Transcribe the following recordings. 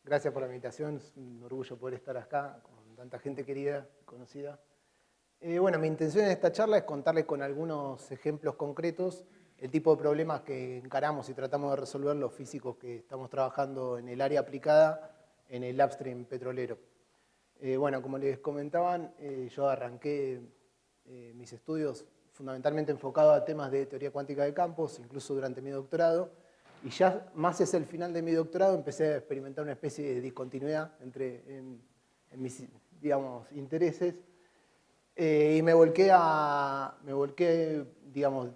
Gracias por la invitación, es un orgullo poder estar acá con tanta gente querida, conocida. Bueno, mi intención en esta charla es contarles con algunos ejemplos concretos el tipo de problemas que encaramos y tratamos de resolver los físicos que estamos trabajando en el área aplicada en el upstream petrolero. Bueno, como les comentaban, yo arranqué mis estudios fundamentalmente enfocados a temas de teoría cuántica de campos, incluso durante mi doctorado, y ya más hacia el final de mi doctorado empecé a experimentar una especie de discontinuidad en mis, digamos, intereses, y me volqué, digamos,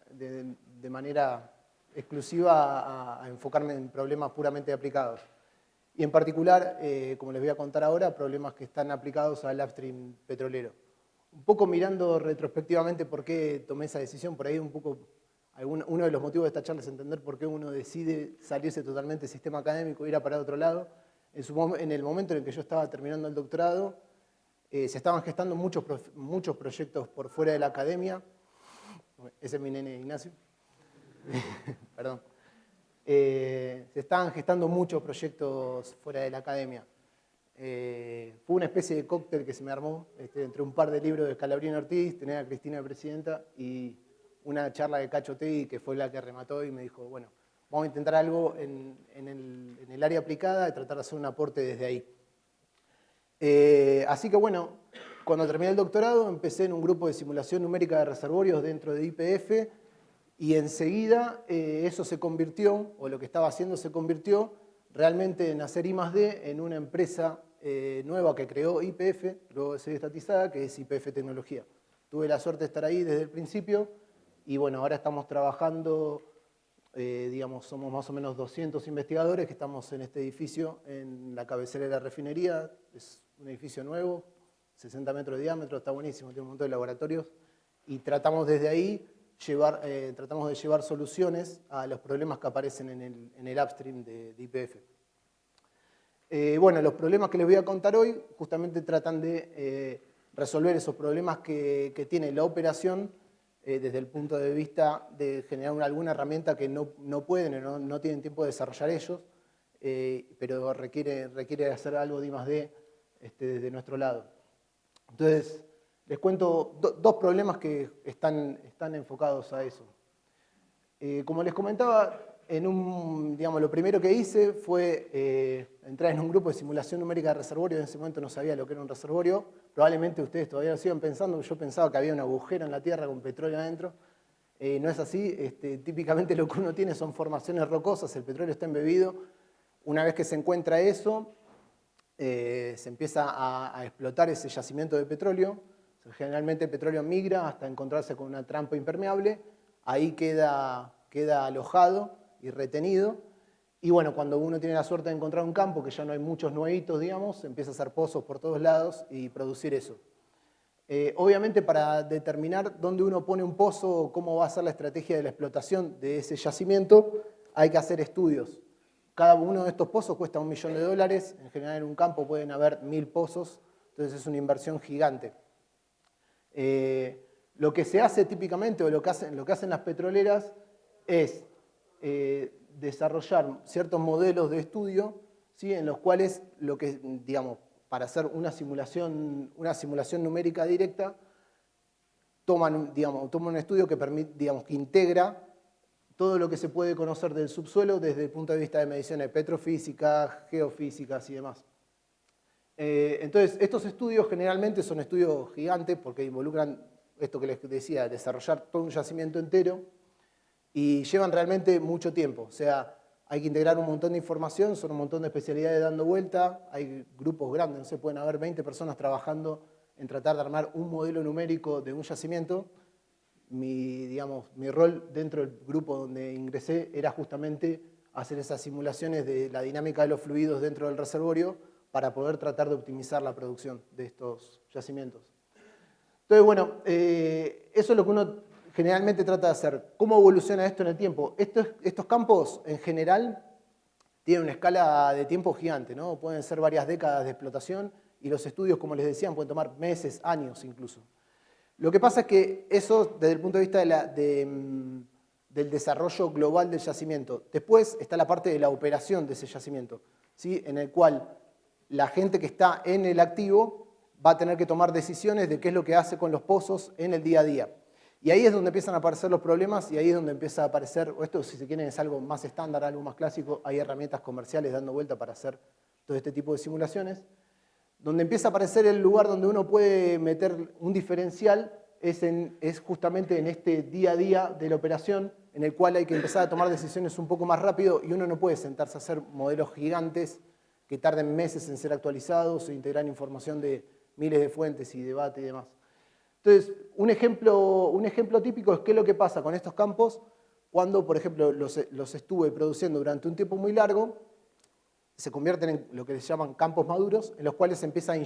de manera exclusiva a enfocarme en problemas puramente aplicados. Y en particular, como les voy a contar ahora, problemas que están aplicados al upstream petrolero. Un poco mirando retrospectivamente por qué tomé esa decisión, por ahí un poco, uno de los motivos de esta charla es entender por qué uno decide salirse totalmente del sistema académico e ir a parar a otro lado. En el momento en el que yo estaba terminando el doctorado, se estaban gestando muchos proyectos por fuera de la academia. Ese es mi nene Ignacio. Perdón. Se estaban gestando muchos proyectos fuera de la academia. Fue una especie de cóctel que se me armó entre un par de libros de Scalabrino Ortiz, tener a Cristina de presidenta y una charla de Cacho Tegui, que fue la que remató y me dijo, bueno, vamos a intentar algo en el área aplicada y tratar de hacer un aporte desde ahí. Así que bueno, cuando terminé el doctorado empecé en un grupo de simulación numérica de reservorios dentro de YPF y enseguida eso se convirtió, o lo que estaba haciendo se convirtió realmente en hacer I+D en una empresa nueva que creó YPF, luego de ser estatizada, que es YPF Tecnología. Tuve la suerte de estar ahí desde el principio y bueno, ahora estamos trabajando, digamos, somos más o menos 200 investigadores que estamos en este edificio, en la cabecera de la refinería. Es un edificio nuevo, 60 metros de diámetro, está buenísimo, tiene un montón de laboratorios y tratamos desde ahí tratamos de llevar soluciones a los problemas que aparecen en el upstream de YPF. Bueno, los problemas que les voy a contar hoy justamente tratan de resolver esos problemas que tiene la operación desde el punto de vista de generar alguna herramienta que no pueden o no tienen tiempo de desarrollar ellos, pero requiere hacer algo de I+D desde nuestro lado. Entonces, les cuento dos problemas que están enfocados a eso. Como les comentaba, digamos, lo primero que hice fue entrar en un grupo de simulación numérica de reservorios. En ese momento no sabía lo que era un reservorio. Probablemente ustedes todavía lo sigan pensando. Yo pensaba que había un agujero en la Tierra con petróleo adentro. No es así. Típicamente lo que uno tiene son formaciones rocosas. El petróleo está embebido. Una vez que se encuentra eso, se empieza a explotar ese yacimiento de petróleo. Generalmente el petróleo migra hasta encontrarse con una trampa impermeable, ahí queda alojado y retenido, y bueno, cuando uno tiene la suerte de encontrar un campo, que ya no hay muchos nuevitos, digamos, empieza a hacer pozos por todos lados y producir eso. Obviamente para determinar dónde uno pone un pozo o cómo va a ser la estrategia de la explotación de ese yacimiento, hay que hacer estudios. Cada uno de estos pozos cuesta $1 millón, en general en un campo pueden haber 1000 pozos, entonces es una inversión gigante. Lo que se hace típicamente, o lo que hacen las petroleras, es desarrollar ciertos modelos de estudio, ¿sí? En los cuales, digamos, para hacer una simulación numérica directa, toman un estudio que que integra todo lo que se puede conocer del subsuelo desde el punto de vista de mediciones petrofísicas, geofísicas y demás. Entonces, estos estudios generalmente son estudios gigantes porque involucran esto que les decía, desarrollar todo un yacimiento entero y llevan realmente mucho tiempo. O sea, hay que integrar un montón de información, son un montón de especialidades dando vuelta, hay grupos grandes, no sé, pueden haber 20 personas trabajando en tratar de armar un modelo numérico de un yacimiento. Mi rol dentro del grupo donde ingresé era justamente hacer esas simulaciones de la dinámica de los fluidos dentro del reservorio para poder tratar de optimizar la producción de estos yacimientos. Entonces, bueno, eso es lo que uno generalmente trata de hacer. ¿Cómo evoluciona esto en el tiempo? Estos campos, en general, tienen una escala de tiempo gigante, ¿no? Pueden ser varias décadas de explotación y los estudios, como les decían, pueden tomar meses, años incluso. Lo que pasa es que eso, desde el punto de vista del desarrollo global del yacimiento. Después está la parte de la operación de ese yacimiento. ¿sí? En el cual la gente que está en el activo va a tener que tomar decisiones de qué es lo que hace con los pozos en el día a día. Y ahí es donde empiezan a aparecer los problemas y ahí es donde empieza a aparecer, o esto si se quieren es algo más estándar, algo más clásico, hay herramientas comerciales dando vuelta para hacer todo este tipo de simulaciones. Donde empieza a aparecer el lugar donde uno puede meter un diferencial es justamente en este día a día de la operación, en el cual hay que empezar a tomar decisiones un poco más rápido y uno no puede sentarse a hacer modelos gigantes que tarden meses en ser actualizados e integrar información de miles de fuentes y debate y demás. Entonces, un ejemplo típico es qué es lo que pasa con estos campos cuando, por ejemplo, los estuve produciendo durante un tiempo muy largo, se convierten en lo que se llaman campos maduros, en los cuales se empieza a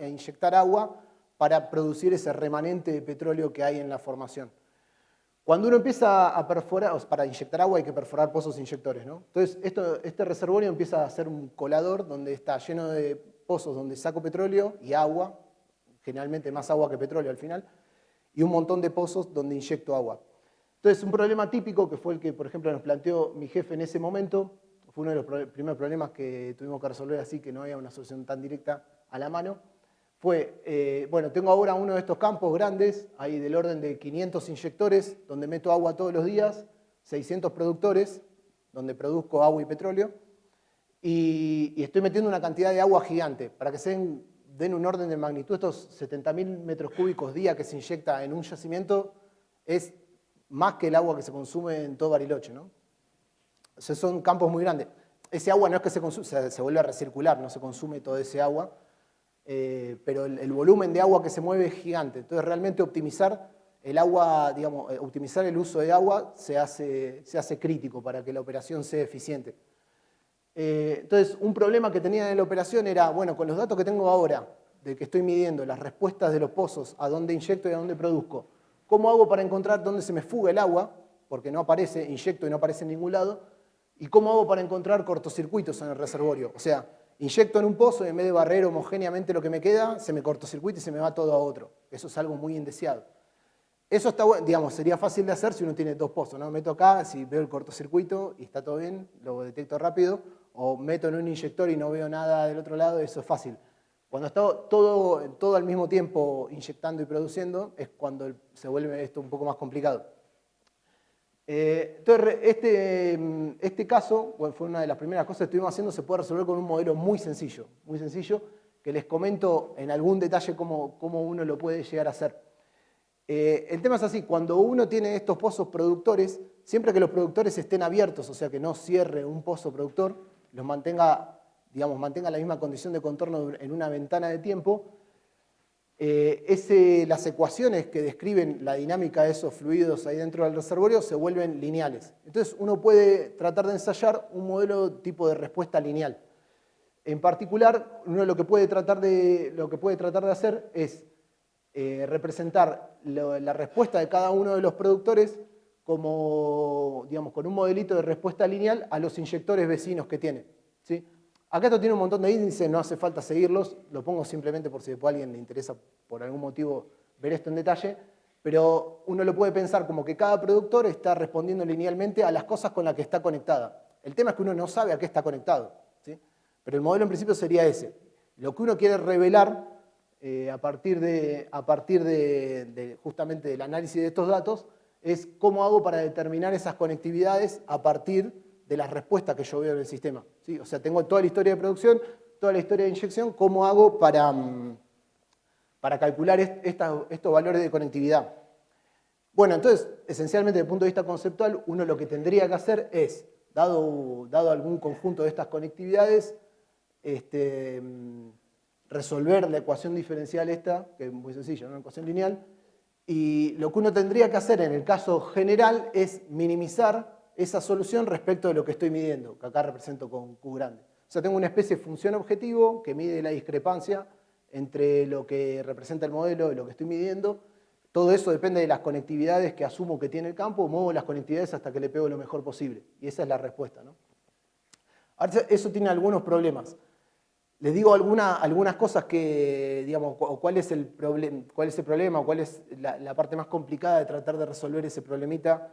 inyectar agua para producir ese remanente de petróleo que hay en la formación. Cuando uno empieza a perforar, para inyectar agua hay que perforar pozos inyectores, ¿no? Entonces, este reservorio empieza a ser un colador donde está lleno de pozos donde saco petróleo y agua, generalmente más agua que petróleo al final, y un montón de pozos donde inyecto agua. Entonces, un problema típico, que fue el que, por ejemplo, nos planteó mi jefe en ese momento, fue uno de los primeros problemas que tuvimos que resolver así, que no había una solución tan directa a la mano, fue, bueno, tengo ahora uno de estos campos grandes, ahí del orden de 500 inyectores, donde meto agua todos los días, 600 productores, donde produzco agua y petróleo, y estoy metiendo una cantidad de agua gigante, para que se den un orden de magnitud. Estos 70.000 metros cúbicos día que se inyecta en un yacimiento es más que el agua que se consume en todo Bariloche, ¿no? O sea, son campos muy grandes. Ese agua no es que se consume, se vuelve a recircular, no se consume todo ese agua, pero el volumen de agua que se mueve es gigante. Entonces, realmente optimizar el agua, digamos, optimizar el uso de agua se hace crítico para que la operación sea eficiente. Entonces, un problema que tenía en la operación era, bueno, con los datos que tengo ahora, de que estoy midiendo las respuestas de los pozos, a dónde inyecto y a dónde produzco, ¿cómo hago para encontrar dónde se me fuga el agua? Porque no aparece, inyecto y no aparece en ningún lado. ¿Y cómo hago para encontrar cortocircuitos en el reservorio? O sea, inyecto en un pozo y en vez de barrer homogéneamente lo que me queda, se me cortocircuita y se me va todo a otro. Eso es algo muy indeseado. Eso está bueno, digamos, sería fácil de hacer si uno tiene dos pozos, ¿no? Meto acá, si veo el cortocircuito y está todo bien, lo detecto rápido, o meto en un inyector y no veo nada del otro lado, eso es fácil. Cuando está todo al mismo tiempo inyectando y produciendo, es cuando se vuelve esto un poco más complicado. Entonces, este caso, bueno, fue una de las primeras cosas que estuvimos haciendo, se puede resolver con un modelo muy sencillo, que les comento en algún detalle cómo uno lo puede llegar a hacer. El tema es así, cuando uno tiene estos pozos productores, siempre que los productores estén abiertos, o sea que no cierre un pozo productor, los mantenga, digamos, mantenga la misma condición de contorno en una ventana de tiempo, las ecuaciones que describen la dinámica de esos fluidos ahí dentro del reservorio se vuelven lineales. Entonces uno puede tratar de ensayar un modelo tipo de respuesta lineal. En particular, uno lo que puede tratar de hacer es representar la respuesta de cada uno de los productores como, digamos, con un modelito de respuesta lineal a los inyectores vecinos que tiene, ¿sí? Acá esto tiene un montón de índices, no hace falta seguirlos, lo pongo simplemente por si después a alguien le interesa por algún motivo ver esto en detalle, pero uno lo puede pensar como que cada productor está respondiendo linealmente a las cosas con las que está conectada. El tema es que uno no sabe a qué está conectado, ¿sí? Pero el modelo en principio sería ese. Lo que uno quiere revelar a partir de justamente del análisis de estos datos es cómo hago para determinar esas conectividades a partir de las respuestas que yo veo en el sistema, ¿sí? O sea, tengo toda la historia de producción, toda la historia de inyección, ¿cómo hago para calcular estos valores de conectividad? Bueno, entonces, esencialmente desde el punto de vista conceptual, uno lo que tendría que hacer es, dado algún conjunto de estas conectividades, resolver la ecuación diferencial esta, que es muy sencilla, una ecuación lineal, y lo que uno tendría que hacer en el caso general es minimizar esa solución respecto de lo que estoy midiendo, que acá represento con Q grande. O sea, tengo una especie de función objetivo que mide la discrepancia entre lo que representa el modelo y lo que estoy midiendo. Todo eso depende de las conectividades que asumo que tiene el campo, muevo las conectividades hasta que le pego lo mejor posible. Y esa es la respuesta, ¿no? Ahora, eso tiene algunos problemas. Les digo algunas cosas que, digamos, cuál es el problema, o cuál es la parte más complicada de tratar de resolver ese problemita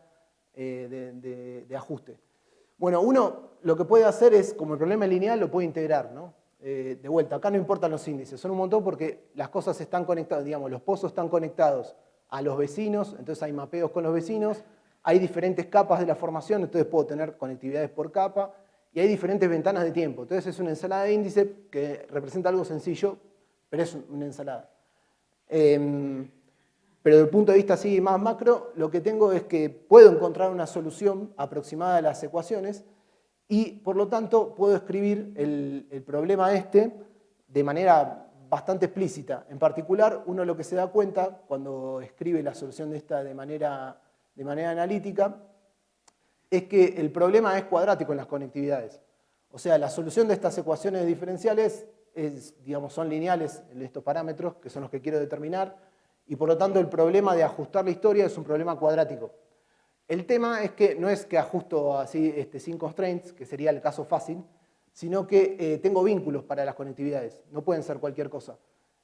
de ajuste. Bueno, uno lo que puede hacer es, como el problema es lineal, lo puede integrar, ¿no? De vuelta, acá no importan los índices, son un montón porque las cosas están conectadas, digamos, los pozos están conectados a los vecinos, entonces hay mapeos con los vecinos, hay diferentes capas de la formación, entonces puedo tener conectividades por capa, y hay diferentes ventanas de tiempo. Entonces es una ensalada de índice que representa algo sencillo, pero es una ensalada. Pero desde el punto de vista así más macro, lo que tengo es que puedo encontrar una solución aproximada a las ecuaciones y, por lo tanto, puedo escribir el problema de manera bastante explícita. En particular, uno lo que se da cuenta cuando escribe la solución de esta de manera analítica es que el problema es cuadrático en las conectividades. O sea, la solución de estas ecuaciones diferenciales digamos, son lineales en estos parámetros, que son los que quiero determinar, y por lo tanto el problema de ajustar la historia es un problema cuadrático. El tema es que no es que ajusto así sin constraints, que sería el caso fácil, sino que tengo vínculos para las conectividades, no pueden ser cualquier cosa.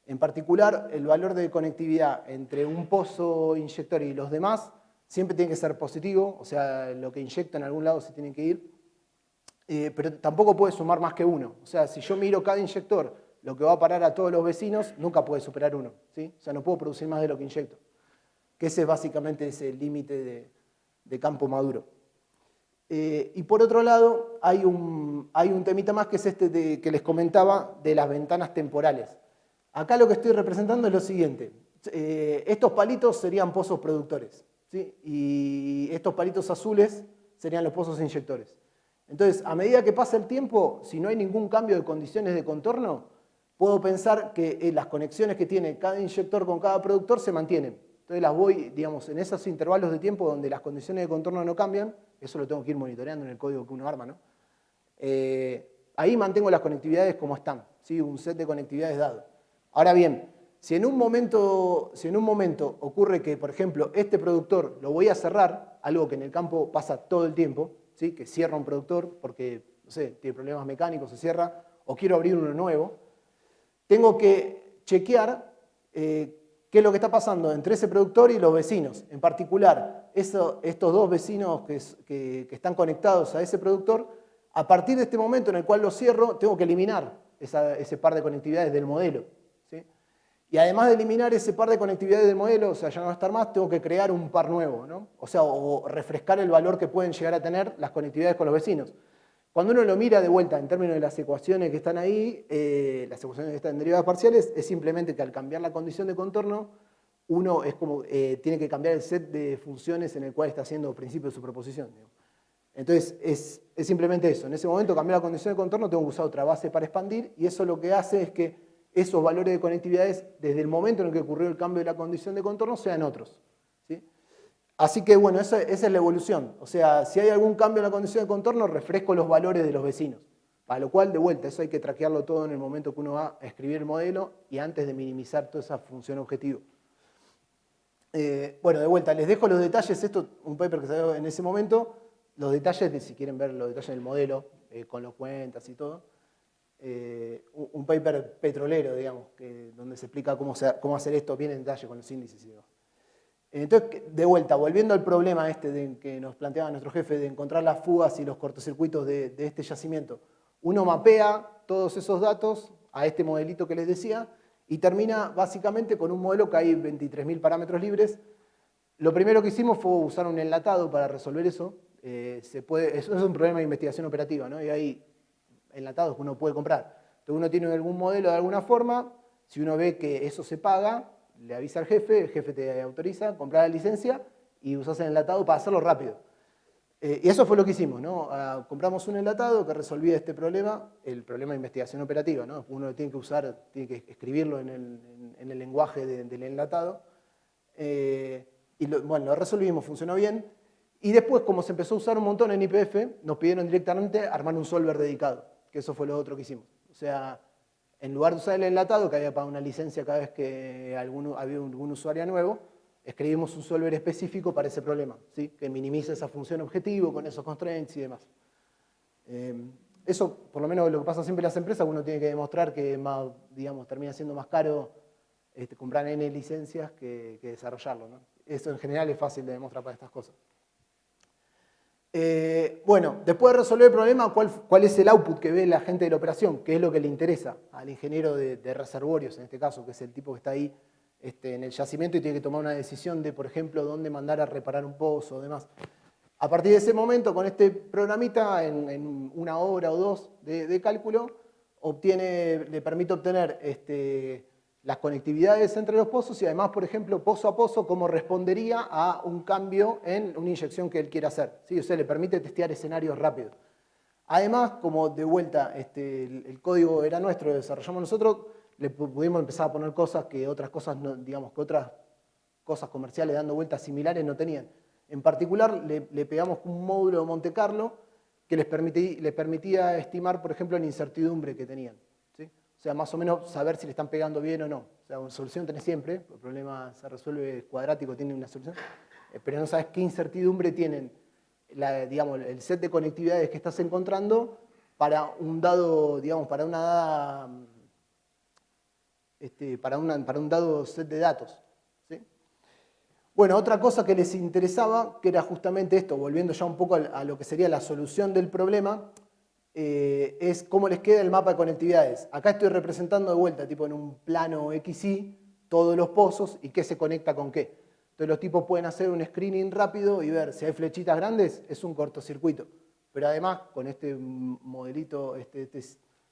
En particular, el valor de conectividad entre un pozo inyector y los demás siempre tiene que ser positivo, o sea, lo que inyecta en algún lado se tiene que ir, pero tampoco puede sumar más que uno. O sea, si yo miro cada inyector, lo que va a parar a todos los vecinos, nunca puede superar uno, ¿sí? O sea, no puedo producir más de lo que inyecto. Que ese es básicamente ese límite de campo maduro. Y por otro lado, hay un temita más que es que les comentaba de las ventanas temporales. Acá lo que estoy representando es lo siguiente. Estos palitos serían pozos productores, ¿sí? Y estos palitos azules serían los pozos inyectores. Entonces, a medida que pasa el tiempo, si no hay ningún cambio de condiciones de contorno, puedo pensar que las conexiones que tiene cada inyector con cada productor se mantienen. Entonces las voy, digamos, en esos intervalos de tiempo donde las condiciones de contorno no cambian, eso lo tengo que ir monitoreando en el código que uno arma, ¿no? Ahí mantengo las conectividades como están, ¿sí? Un set de conectividades dado. Ahora bien, si en un momento ocurre que, por ejemplo, este productor lo voy a cerrar, algo que en el campo pasa todo el tiempo, ¿sí? Que cierra un productor porque, no sé, tiene problemas mecánicos, se cierra, o quiero abrir uno nuevo, tengo que chequear qué es lo que está pasando entre ese productor y los vecinos. En particular, estos dos vecinos que están conectados a ese productor, a partir de este momento en el cual lo cierro, tengo que eliminar ese par de conectividades del modelo, ¿sí? Y además de eliminar ese par de conectividades del modelo, o sea, ya no va a estar más, tengo que crear un par nuevo, ¿no? O sea, o refrescar el valor que pueden llegar a tener las conectividades con los vecinos. Cuando uno lo mira de vuelta en términos de las ecuaciones que están ahí, las ecuaciones que están en derivadas parciales, es simplemente que al cambiar la condición de contorno, uno es como, tiene que cambiar el set de funciones en el cual está haciendo principio de superposición. Digamos. Entonces, es simplemente eso. En ese momento, cambiar la condición de contorno, tengo que usar otra base para expandir, y eso lo que hace es que esos valores de conectividades, desde el momento en el que ocurrió el cambio de la condición de contorno, sean otros. ¿Sí? Así que, bueno, esa es la evolución. O sea, si hay algún cambio en la condición de contorno, refresco los valores de los vecinos. Para lo cual, de vuelta, eso hay que traquearlo todo en el momento que uno va a escribir el modelo y antes de minimizar toda esa función objetivo. Bueno, de vuelta, les dejo los detalles. Esto, un paper que salió en ese momento. Los detalles, si quieren ver los detalles del modelo, con los cuentas y todo. Un paper petrolero, digamos, donde se explica cómo hacer esto bien en detalle con los índices y demás. Entonces, de vuelta, volviendo al problema que nos planteaba nuestro jefe de encontrar las fugas y los cortocircuitos de este yacimiento, uno mapea todos esos datos a este modelito que les decía y termina básicamente con un modelo que hay 23.000 parámetros libres. Lo primero que hicimos fue usar un enlatado para resolver eso. Eso es un problema de investigación operativa, ¿no? Y hay enlatados que uno puede comprar. Entonces uno tiene algún modelo de alguna forma, si uno ve que eso se paga, le avisa al jefe, el jefe te autoriza, comprar la licencia y usás el enlatado para hacerlo rápido. Y eso fue lo que hicimos, ¿no? Compramos un enlatado que resolvía este problema, el problema de investigación operativa, ¿no? Uno lo tiene que usar, tiene que escribirlo en el lenguaje del enlatado. Bueno, lo resolvimos, funcionó bien. Y después, como se empezó a usar un montón en YPF, nos pidieron directamente armar un solver dedicado, que eso fue lo otro que hicimos. O sea, en lugar de usar el enlatado, que había pagado una licencia cada vez que había algún usuario nuevo, escribimos un solver específico para ese problema, ¿sí? Que minimiza esa función objetivo con esos constraints y demás. Eso, por lo menos, lo que pasa siempre en las empresas, uno tiene que demostrar que más, digamos, termina siendo más caro comprar N licencias que desarrollarlo, ¿no? Eso en general es fácil de demostrar para estas cosas. Bueno, después de resolver el problema, ¿cuál es el output que ve la gente de la operación? ¿Qué es lo que le interesa al ingeniero de reservorios, en este caso, que es el tipo que está ahí en el yacimiento y tiene que tomar una decisión de, por ejemplo, dónde mandar a reparar un pozo o demás? A partir de ese momento, con este programita, en una hora o dos de cálculo, le permite obtener las conectividades entre los pozos y además, por ejemplo, pozo a pozo, cómo respondería a un cambio en una inyección que él quiera hacer. ¿Sí? O sea, le permite testear escenarios rápidos. Además, como de vuelta el código era nuestro, lo desarrollamos nosotros, le pudimos empezar a poner cosas que otras cosas, digamos, que otras cosas comerciales dando vueltas similares no tenían. En particular, le pegamos un módulo de Monte Carlo que les permitía estimar, por ejemplo, la incertidumbre que tenían. ¿Sí? O sea, más o menos saber si le están pegando bien o no. O sea, una solución tenés siempre, el problema se resuelve cuadrático, tiene una solución, pero no sabes qué incertidumbre tienen digamos, el set de conectividades que estás encontrando para un dado, digamos, para un dado set de datos. ¿Sí? Bueno, otra cosa que les interesaba, que era justamente esto, volviendo ya un poco a lo que sería la solución del problema, es cómo les queda el mapa de conectividades. Acá estoy representando de vuelta, tipo en un plano XY, todos los pozos y qué se conecta con qué. Entonces los tipos pueden hacer un screening rápido y ver si hay flechitas grandes, es un cortocircuito. Pero además, con este modelito,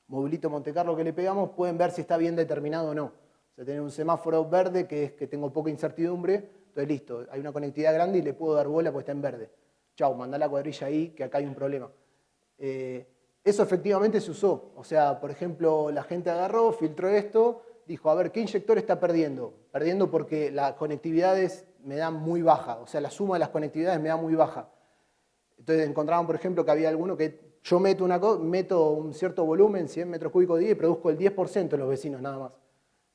modelito Monte Carlo que le pegamos, pueden ver si está bien determinado o no. O sea, tener un semáforo verde que es que tengo poca incertidumbre, entonces listo, hay una conectividad grande y le puedo dar bola porque está en verde. Chau, mandá la cuadrilla ahí que acá hay un problema. Eso efectivamente se usó. O sea, por ejemplo, la gente agarró, filtró esto, dijo, a ver, ¿qué inyector está perdiendo? Perdiendo porque las conectividades me dan muy baja, o sea, la suma de las conectividades me da muy baja. Entonces encontraban, por ejemplo, que había alguno que yo meto un cierto volumen, 100 metros cúbicos día, y produzco el 10% de los vecinos nada más.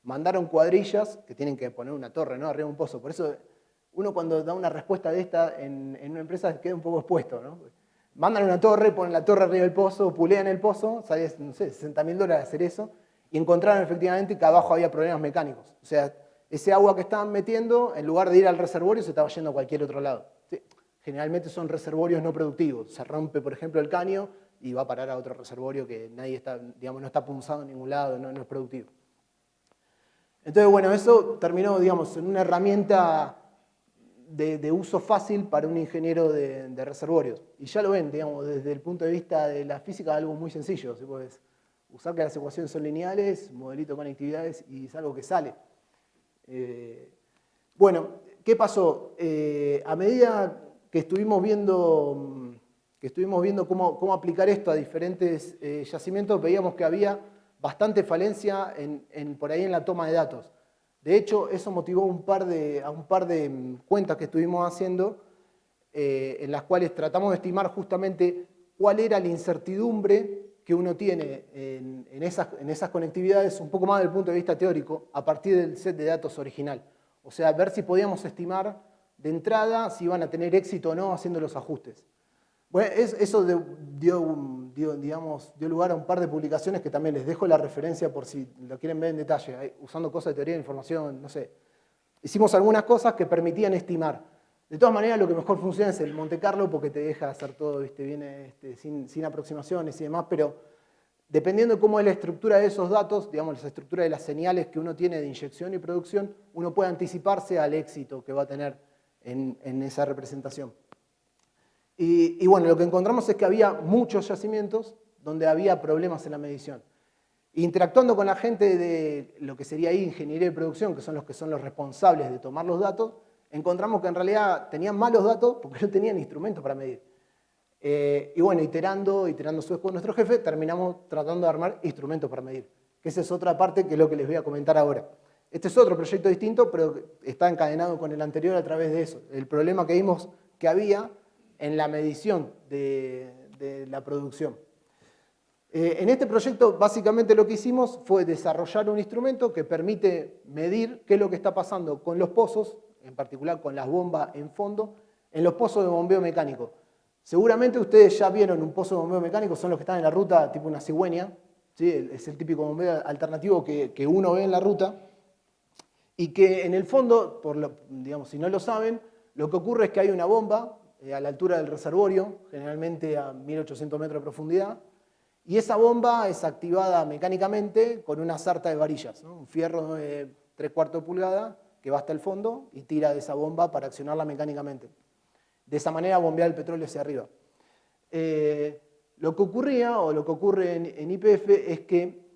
Mandaron cuadrillas, que tienen que poner una torre, ¿no? Arriba de un pozo. Por eso uno cuando da una respuesta de esta en una empresa queda un poco expuesto, ¿no? Mandan una torre, ponen la torre arriba del pozo, pulean el pozo, sale, no sé, $60.000 hacer eso, y encontraron efectivamente que abajo había problemas mecánicos. O sea, ese agua que estaban metiendo, en lugar de ir al reservorio, se estaba yendo a cualquier otro lado. ¿Sí? Generalmente son reservorios no productivos. Se rompe, por ejemplo, el caño y va a parar a otro reservorio que nadie está, digamos, no está punzado en ningún lado, no es productivo. Entonces, bueno, eso terminó, digamos, en una herramienta de uso fácil para un ingeniero de reservorios. Y ya lo ven, digamos, desde el punto de vista de la física, algo muy sencillo. ¿Sí? Puedes usar que las ecuaciones son lineales, modelito de conectividades y es algo que sale. Bueno, ¿qué pasó? A medida que estuvimos viendo cómo aplicar esto a diferentes yacimientos, veíamos que había bastante falencia por ahí en la toma de datos. De hecho, eso motivó a un par de cuentas que estuvimos haciendo en las cuales tratamos de estimar justamente cuál era la incertidumbre que uno tiene en esas conectividades, un poco más desde el punto de vista teórico, a partir del set de datos original. O sea, ver si podíamos estimar de entrada si iban a tener éxito o no haciendo los ajustes. Bueno, eso dio lugar a un par de publicaciones que también les dejo la referencia por si lo quieren ver en detalle, usando cosas de teoría de información, no sé. Hicimos algunas cosas que permitían estimar. De todas maneras, lo que mejor funciona es el Monte Carlo porque te deja hacer todo bien, sin aproximaciones y demás, pero dependiendo de cómo es la estructura de esos datos, digamos, la estructura de las señales que uno tiene de inyección y producción, uno puede anticiparse al éxito que va a tener en esa representación. Y bueno, lo que encontramos es que había muchos yacimientos donde había problemas en la medición. Interactuando con la gente de lo que sería ahí ingeniería de producción, que son los responsables de tomar los datos, encontramos que en realidad tenían malos datos porque no tenían instrumentos para medir. Y bueno, iterando después con nuestro jefe, terminamos tratando de armar instrumentos para medir. Que esa es otra parte que es lo que les voy a comentar ahora. Este es otro proyecto distinto, pero está encadenado con el anterior a través de eso. El problema que vimos que había en la medición de la producción. En este proyecto, básicamente lo que hicimos fue desarrollar un instrumento que permite medir qué es lo que está pasando con los pozos, en particular con las bombas en fondo, en los pozos de bombeo mecánico. Seguramente ustedes ya vieron un pozo de bombeo mecánico, son los que están en la ruta, tipo una cigüeña, ¿sí? Es el típico bombeo alternativo que uno ve en la ruta, y que en el fondo, digamos, si no lo saben, lo que ocurre es que hay una bomba a la altura del reservorio, generalmente a 1800 metros de profundidad, y esa bomba es activada mecánicamente con una sarta de varillas, ¿no? Un fierro de 3/4 pulgada que va hasta el fondo y tira de esa bomba para accionarla mecánicamente. De esa manera bombear el petróleo hacia arriba. Lo que ocurría, o lo que ocurre en YPF, es que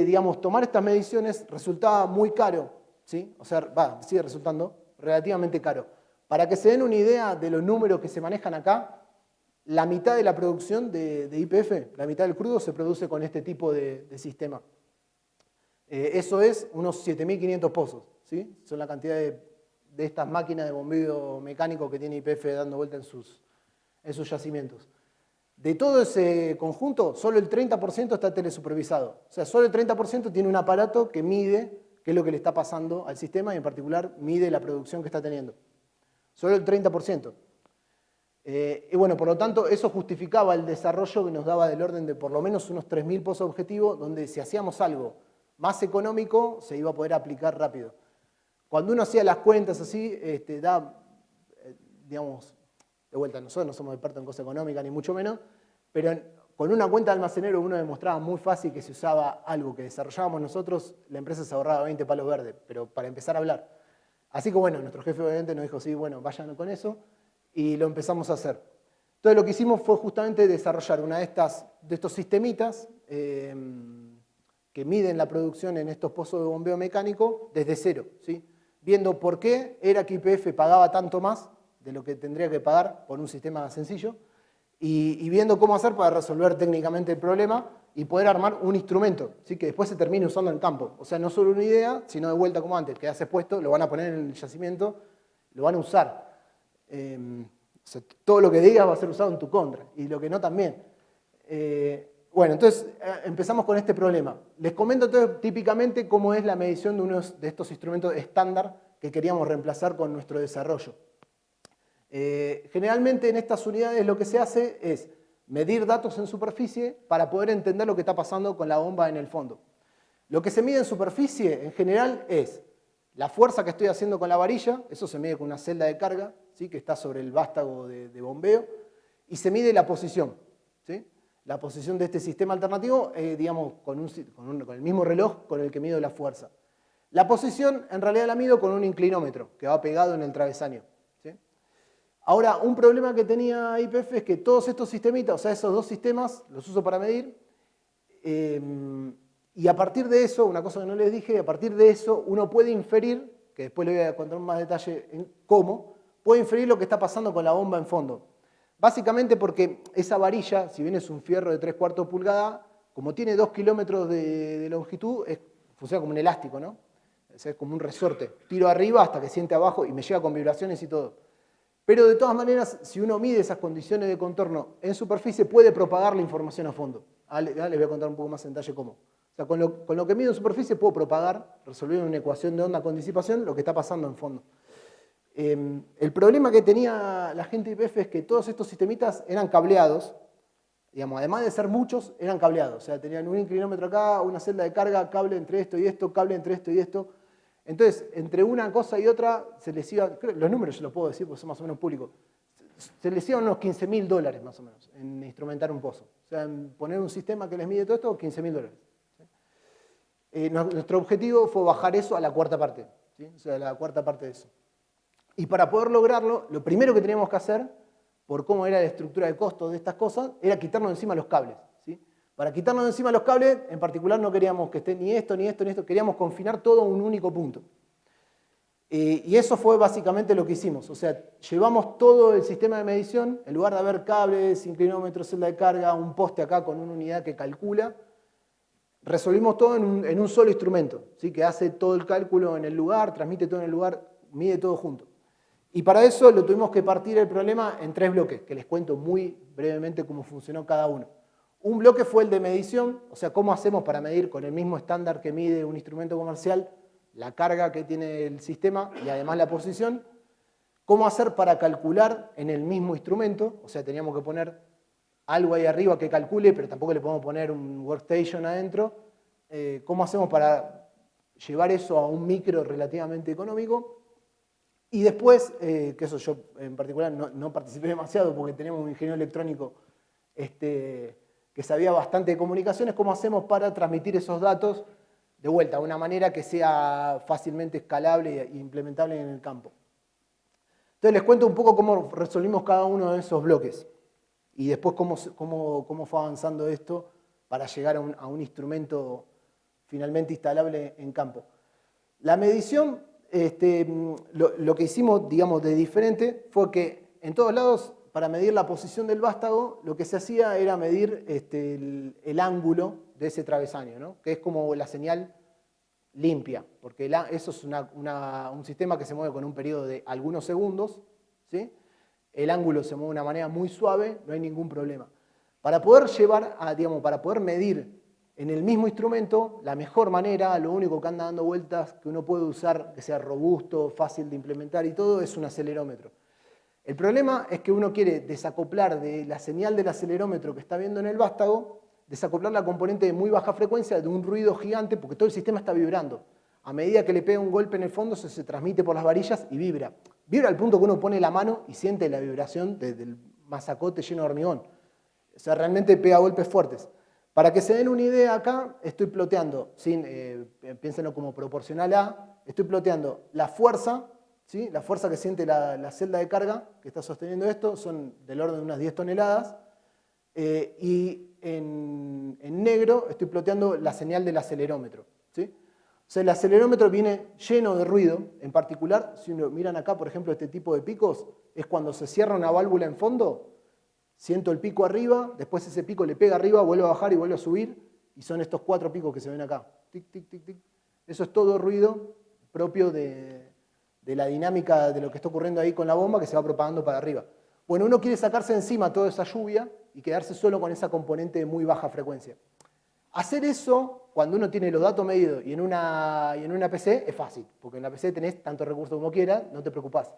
digamos, tomar estas mediciones resultaba muy caro, ¿sí? O sea, sigue resultando relativamente caro. Para que se den una idea de los números que se manejan acá, la mitad de la producción de YPF, la mitad del crudo, se produce con este tipo de sistema. Eso es unos 7.500 pozos, ¿sí? Son la cantidad de estas máquinas de bombeo mecánico que tiene YPF dando vuelta en sus yacimientos. De todo ese conjunto, solo el 30% está telesupervisado. O sea, solo el 30% tiene un aparato que mide qué es lo que le está pasando al sistema y en particular mide la producción que está teniendo. Solo el 30%. Y bueno, por lo tanto, eso justificaba el desarrollo que nos daba del orden de por lo menos unos 3.000 pozos objetivos, donde si hacíamos algo más económico, se iba a poder aplicar rápido. Cuando uno hacía las cuentas así, digamos, de vuelta, nosotros no somos expertos en cosas económicas, ni mucho menos, pero con una cuenta de almacenero uno demostraba muy fácil que si usaba algo que desarrollábamos nosotros, la empresa se ahorraba 20 palos verdes, pero para empezar a hablar. Así que bueno, nuestro jefe obviamente nos dijo, sí, bueno, vayan con eso, y lo empezamos a hacer. Entonces lo que hicimos fue justamente desarrollar una de estos sistemitas que miden la producción en estos pozos de bombeo mecánico desde cero, ¿sí? Viendo por qué era que YPF pagaba tanto más de lo que tendría que pagar por un sistema sencillo y viendo cómo hacer para resolver técnicamente el problema y poder armar un instrumento, ¿sí? Que después se termine usando en el campo. O sea, no solo una idea, sino de vuelta como antes, quedas expuesto, lo van a poner en el yacimiento, lo van a usar. O sea, todo lo que digas va a ser usado en tu contra, y lo que no también. Bueno, entonces empezamos con este problema. Les comento entonces típicamente cómo es la medición de uno de estos instrumentos estándar que queríamos reemplazar con nuestro desarrollo. Generalmente en estas unidades lo que se hace es medir datos en superficie para poder entender lo que está pasando con la bomba en el fondo. Lo que se mide en superficie en general es la fuerza que estoy haciendo con la varilla, eso se mide con una celda de carga, ¿sí? Que está sobre el vástago de bombeo, y se mide la posición, ¿sí? La posición de este sistema alternativo, digamos, con el mismo reloj con el que mido la fuerza. La posición en realidad la mido con un inclinómetro que va pegado en el travesaño. Ahora, un problema que tenía YPF es que todos estos sistemitas, o sea, esos dos sistemas, los uso para medir, y a partir de eso, una cosa que no les dije, a partir de eso uno puede inferir, que después le voy a contar más detalle en cómo, puede inferir lo que está pasando con la bomba en fondo. Básicamente porque esa varilla, si bien es un fierro de 3/4 pulgada, como tiene 2 kilómetros de longitud, funciona como un elástico, ¿no? Es como un resorte. Tiro arriba hasta que siente abajo y me llega con vibraciones y todo. Pero de todas maneras, si uno mide esas condiciones de contorno en superficie, puede propagar la información a fondo. Les voy a contar un poco más en detalle cómo. O sea, con lo que mido en superficie puedo propagar, resolver una ecuación de onda con disipación, lo que está pasando en fondo. El problema que tenía la gente de YPF es que todos estos sistemitas eran cableados, digamos, además de ser muchos, eran cableados. O sea, tenían un inclinómetro acá, una celda de carga, cable entre esto y esto, cable entre esto y esto. Entonces, entre una cosa y otra, se les iba, los números yo los puedo decir porque son más o menos públicos, se les iban unos $15.000 más o menos en instrumentar un pozo. O sea, en poner un sistema que les mide todo esto, $15.000. Nuestro objetivo fue bajar eso a la cuarta parte, ¿sí? O sea, a la cuarta parte de eso. Y para poder lograrlo, lo primero que teníamos que hacer, por cómo era la estructura de costo de estas cosas, era quitarnos de encima los cables, ¿sí? Para quitarnos de encima los cables, en particular no queríamos que esté ni esto, ni esto, ni esto, queríamos confinar todo a un único punto. Y eso fue básicamente lo que hicimos. O sea, llevamos todo el sistema de medición, en lugar de haber cables, inclinómetros, celda de carga, un poste acá con una unidad que calcula, resolvimos todo en un solo instrumento, ¿sí? Que hace todo el cálculo en el lugar, transmite todo en el lugar, mide todo junto. Y para eso lo tuvimos que partir el problema en 3 bloques, que les cuento muy brevemente cómo funcionó cada uno. Un bloque fue el de medición, o sea, cómo hacemos para medir con el mismo estándar que mide un instrumento comercial la carga que tiene el sistema y además la posición. Cómo hacer para calcular en el mismo instrumento, o sea, teníamos que poner algo ahí arriba que calcule, pero tampoco le podemos poner un workstation adentro. ¿Cómo hacemos para llevar eso a un micro relativamente económico? Y después, que eso yo en particular no participé demasiado porque teníamos un ingeniero electrónico que sabía bastante de comunicaciones, ¿cómo hacemos para transmitir esos datos de vuelta, de una manera que sea fácilmente escalable e implementable en el campo? Entonces les cuento un poco cómo resolvimos cada uno de esos bloques y después cómo fue avanzando esto para llegar a un instrumento finalmente instalable en campo. La medición, lo que hicimos, digamos, de diferente fue que en todos lados, para medir la posición del vástago, lo que se hacía era medir el ángulo de ese travesaño, ¿no? Que es como la señal limpia, porque eso es un sistema que se mueve con un periodo de algunos segundos, ¿sí? El ángulo se mueve de una manera muy suave, no hay ningún problema. Para poder para poder medir en el mismo instrumento, la mejor manera, lo único que anda dando vueltas, que uno puede usar, que sea robusto, fácil de implementar y todo, es un acelerómetro. El problema es que uno quiere desacoplar de la señal del acelerómetro que está viendo en el vástago, desacoplar la componente de muy baja frecuencia de un ruido gigante, porque todo el sistema está vibrando. A medida que le pega un golpe en el fondo, se transmite por las varillas y vibra. Vibra al punto que uno pone la mano y siente la vibración del masacote lleno de hormigón. O sea, realmente pega golpes fuertes. Para que se den una idea acá, estoy ploteando, piénsenlo como proporcional a, estoy ploteando la fuerza, ¿sí? La fuerza que siente la celda de carga que está sosteniendo esto, son del orden de unas 10 toneladas, y en negro estoy ploteando la señal del acelerómetro, ¿sí? O sea, el acelerómetro viene lleno de ruido, en particular, si miran acá, por ejemplo, este tipo de picos, es cuando se cierra una válvula en fondo. Siento el pico arriba, después ese pico le pega arriba, vuelve a bajar y vuelve a subir, y son estos 4 picos que se ven acá. Tic, tic, tic, tic. Eso es todo ruido propio de la dinámica de lo que está ocurriendo ahí con la bomba que se va propagando para arriba. Bueno, uno quiere sacarse encima toda esa lluvia y quedarse solo con esa componente de muy baja frecuencia. Hacer eso, cuando uno tiene los datos medidos y en una PC, es fácil, porque en la PC tenés tantos recursos como quieras, no te preocupás.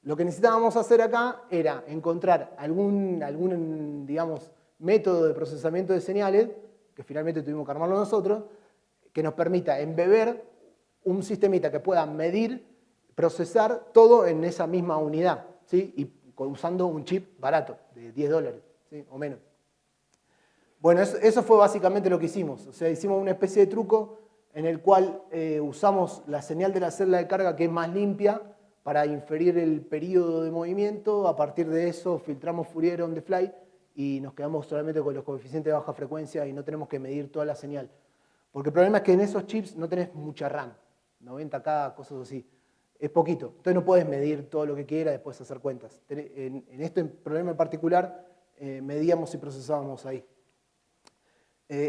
Lo que necesitábamos hacer acá era encontrar algún digamos, método de procesamiento de señales, que finalmente tuvimos que armarlo nosotros, que nos permita embeber un sistemita que pueda medir, procesar todo en esa misma unidad, ¿sí? Y usando un chip barato, de $10, ¿sí? O menos. Bueno, eso fue básicamente lo que hicimos. O sea, hicimos una especie de truco en el cual usamos la señal de la celda de carga que es más limpia, para inferir el periodo de movimiento. A partir de eso filtramos Fourier on the fly y nos quedamos solamente con los coeficientes de baja frecuencia y no tenemos que medir toda la señal. Porque el problema es que en esos chips no tenés mucha RAM, 90K, cosas así. Es poquito. Entonces no puedes medir todo lo que quieras, después hacer cuentas. En este problema en particular, medíamos y procesábamos ahí.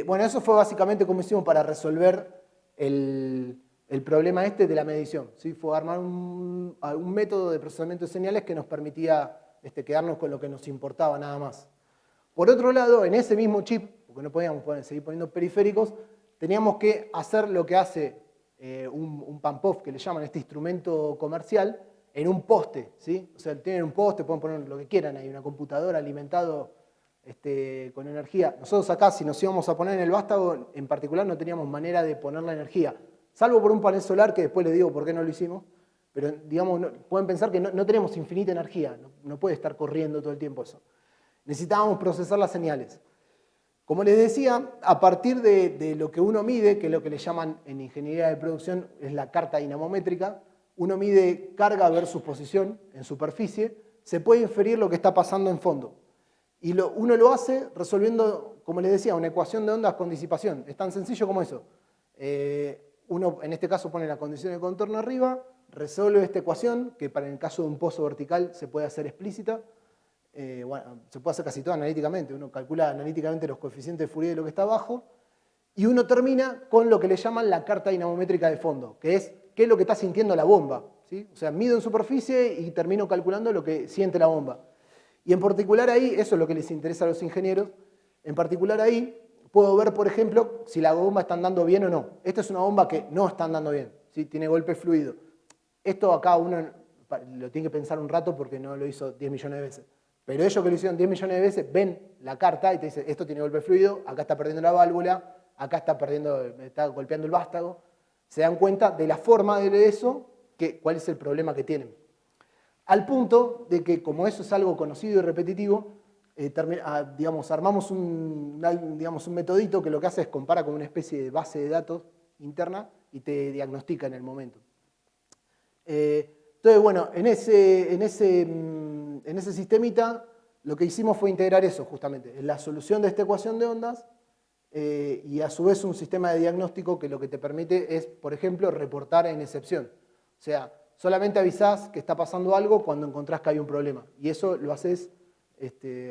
Bueno, eso fue básicamente como hicimos para resolver el problema de la medición, ¿sí? Fue armar un método de procesamiento de señales que nos permitía quedarnos con lo que nos importaba nada más. Por otro lado, en ese mismo chip, porque no podíamos seguir poniendo periféricos, teníamos que hacer lo que hace un pump-off, que le llaman este instrumento comercial, en un poste, ¿sí? O sea, tienen un poste, pueden poner lo que quieran, hay una computadora alimentado con energía. Nosotros acá, si nos íbamos a poner en el vástago, en particular no teníamos manera de poner la energía. Salvo por un panel solar, que después les digo por qué no lo hicimos, pero digamos, pueden pensar que no tenemos infinita energía, no puede estar corriendo todo el tiempo eso. Necesitábamos procesar las señales. Como les decía, a partir de lo que uno mide, que es lo que le llaman en ingeniería de producción, es la carta dinamométrica, uno mide carga versus posición en superficie, se puede inferir lo que está pasando en fondo. Y uno lo hace resolviendo, como les decía, una ecuación de ondas con disipación. Es tan sencillo como eso. Uno, en este caso, pone la condición de contorno arriba, resuelve esta ecuación, que para el caso de un pozo vertical se puede hacer explícita. Bueno, se puede hacer casi todo analíticamente. Uno calcula analíticamente los coeficientes de Fourier de lo que está abajo. Y uno termina con lo que le llaman la carta dinamométrica de fondo, que es qué es lo que está sintiendo la bomba, ¿sí? O sea, mido en superficie y termino calculando lo que siente la bomba. Y en particular ahí, eso es lo que les interesa a los ingenieros, en particular ahí puedo ver, por ejemplo, si la bomba está andando bien o no. Esta es una bomba que no está andando bien, ¿sí? Tiene golpe fluido. Esto acá uno lo tiene que pensar un rato porque no lo hizo 10 millones de veces. Pero ellos que lo hicieron 10 millones de veces ven la carta y te dicen, esto tiene golpe fluido, acá está perdiendo la válvula, acá está golpeando el vástago. Se dan cuenta de la forma de eso, cuál es el problema que tienen. Al punto de que, como eso es algo conocido y repetitivo, digamos, armamos un metodito que lo que hace es compara con una especie de base de datos interna y te diagnostica en el momento. Entonces, bueno, en ese sistemita lo que hicimos fue integrar eso justamente, la solución de esta ecuación de ondas y a su vez un sistema de diagnóstico que lo que te permite es, por ejemplo, reportar en excepción. O sea, solamente avisás que está pasando algo cuando encontrás que hay un problema. Y eso lo haces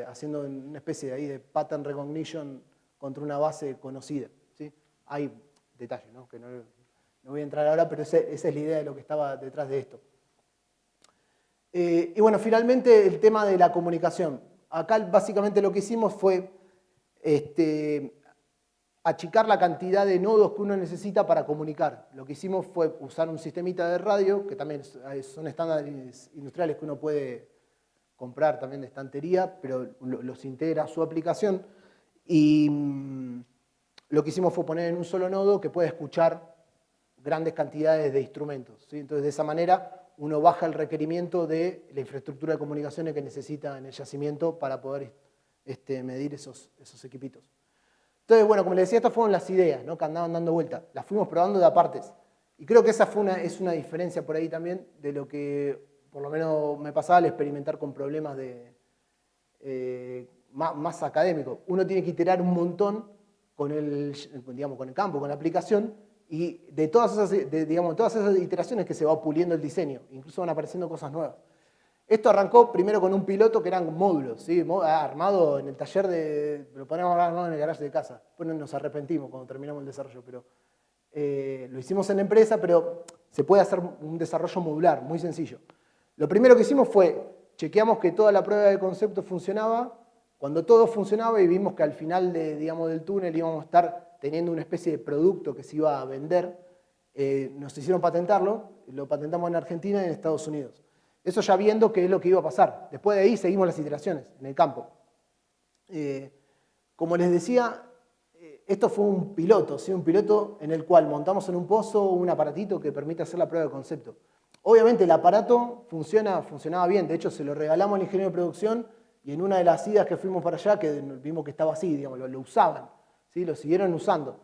haciendo una especie de, ahí de pattern recognition contra una base conocida. ¿Sí? Hay detalles, ¿no? Que no voy a entrar ahora, pero esa es la idea de lo que estaba detrás de esto. Y bueno, finalmente el tema de la comunicación. Acá básicamente lo que hicimos fue achicar la cantidad de nodos que uno necesita para comunicar. Lo que hicimos fue usar un sistemita de radio, que también son estándares industriales que uno puede comprar también de estantería, pero los integra a su aplicación. Y lo que hicimos fue poner en un solo nodo que puede escuchar grandes cantidades de instrumentos. ¿Sí? Entonces, de esa manera, uno baja el requerimiento de la infraestructura de comunicaciones que necesita en el yacimiento para poder medir esos equipitos. Entonces, bueno, como les decía, estas fueron las ideas, ¿no? Que andaban dando vuelta. Las fuimos probando de a partes. Y creo que esa es una diferencia por ahí también de lo que, por lo menos, me pasaba al experimentar con problemas más académicos. Uno tiene que iterar un montón con el campo, con la aplicación, y de todas esas iteraciones que se va puliendo el diseño. Incluso van apareciendo cosas nuevas. Esto arrancó primero con un piloto que eran módulos, ¿sí? Armado en el taller lo poníamos armado en el garaje de casa. Después nos arrepentimos cuando terminamos el desarrollo, pero lo hicimos en la empresa, pero se puede hacer un desarrollo modular, muy sencillo. Lo primero que hicimos fue, chequeamos que toda la prueba de concepto funcionaba. Cuando todo funcionaba y vimos que al final del túnel íbamos a estar teniendo una especie de producto que se iba a vender, nos hicieron patentarlo, lo patentamos en Argentina y en Estados Unidos. Eso ya viendo qué es lo que iba a pasar. Después de ahí seguimos las iteraciones en el campo. Como les decía, esto fue un piloto, ¿sí? Un piloto en el cual montamos en un pozo un aparatito que permite hacer la prueba de concepto. Obviamente el aparato funcionaba bien, de hecho se lo regalamos al ingeniero de producción y en una de las idas que fuimos para allá, que vimos que estaba así, digamos, lo usaban, ¿sí? Lo siguieron usando.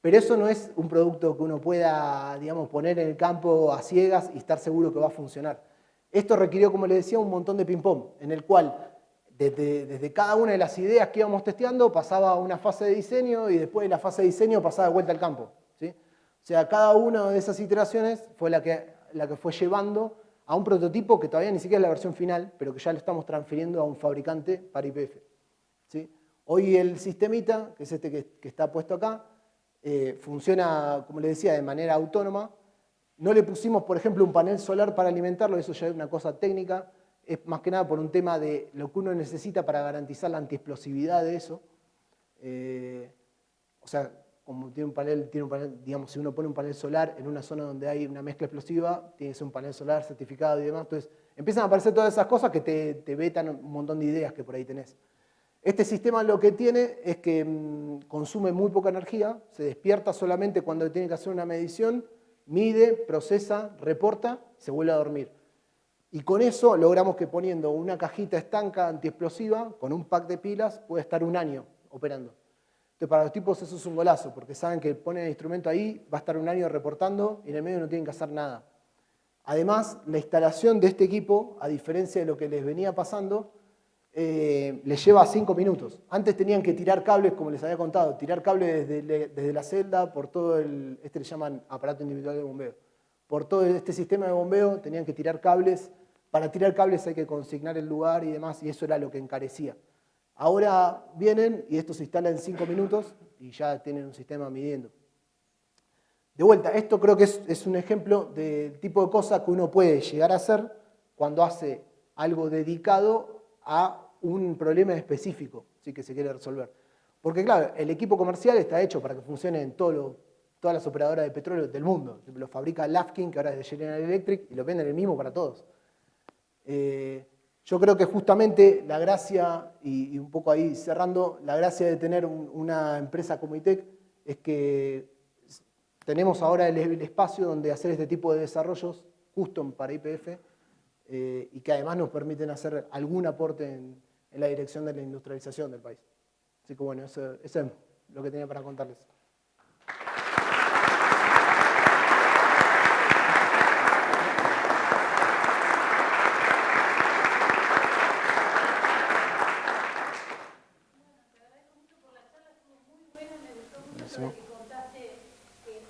Pero eso no es un producto que uno pueda, digamos, poner en el campo a ciegas y estar seguro que va a funcionar. Esto requirió, como les decía, un montón de ping-pong, en el cual desde cada una de las ideas que íbamos testeando pasaba a una fase de diseño y después de la fase de diseño pasaba de vuelta al campo, ¿sí? O sea, cada una de esas iteraciones fue la que fue llevando a un prototipo que todavía ni siquiera es la versión final, pero que ya lo estamos transfiriendo a un fabricante para YPF, ¿sí? Hoy el sistemita, que es este que está puesto acá, funciona, como les decía, de manera autónoma. No le pusimos, por ejemplo, un panel solar para alimentarlo, eso ya es una cosa técnica, es más que nada por un tema de lo que uno necesita para garantizar la antiexplosividad de eso. O sea, como tiene un panel, digamos, si uno pone un panel solar en una zona donde hay una mezcla explosiva, tiene que ser un panel solar certificado y demás. Entonces, empiezan a aparecer todas esas cosas que te vetan un montón de ideas que por ahí tenés. Este sistema lo que tiene es que consume muy poca energía, se despierta solamente cuando tiene que hacer una medición, mide, procesa, reporta, se vuelve a dormir. Y con eso logramos que poniendo una cajita estanca antiexplosiva, con un pack de pilas, puede estar un año operando. Entonces para los tipos eso es un golazo, porque saben que ponen el instrumento ahí, va a estar un año reportando y en el medio no tienen que hacer nada. Además, la instalación de este equipo, a diferencia de lo que les venía pasando, les lleva 5 minutos. Antes tenían que tirar cables, como les había contado, tirar cables desde la celda por todo le llaman aparato individual de bombeo. Por todo este sistema de bombeo tenían que tirar cables. Para tirar cables hay que consignar el lugar y demás, y eso era lo que encarecía. Ahora vienen y esto se instala en 5 minutos y ya tienen un sistema midiendo. De vuelta, esto creo que es un ejemplo del tipo de cosa que uno puede llegar a hacer cuando hace algo dedicado a un problema específico, ¿sí? Que se quiere resolver. Porque claro, el equipo comercial está hecho para que funcione en todas las operadoras de petróleo del mundo. Lo fabrica Lufkin, que ahora es de General Electric, y lo venden el mismo para todos. Yo creo que justamente la gracia, y un poco ahí cerrando, la gracia de tener una empresa como ITEC es que tenemos ahora el espacio donde hacer este tipo de desarrollos custom para YPF y que además nos permiten hacer algún aporte en la dirección de la industrialización del país. Así que bueno, eso es lo que tenía para contarles. Sobre que contaste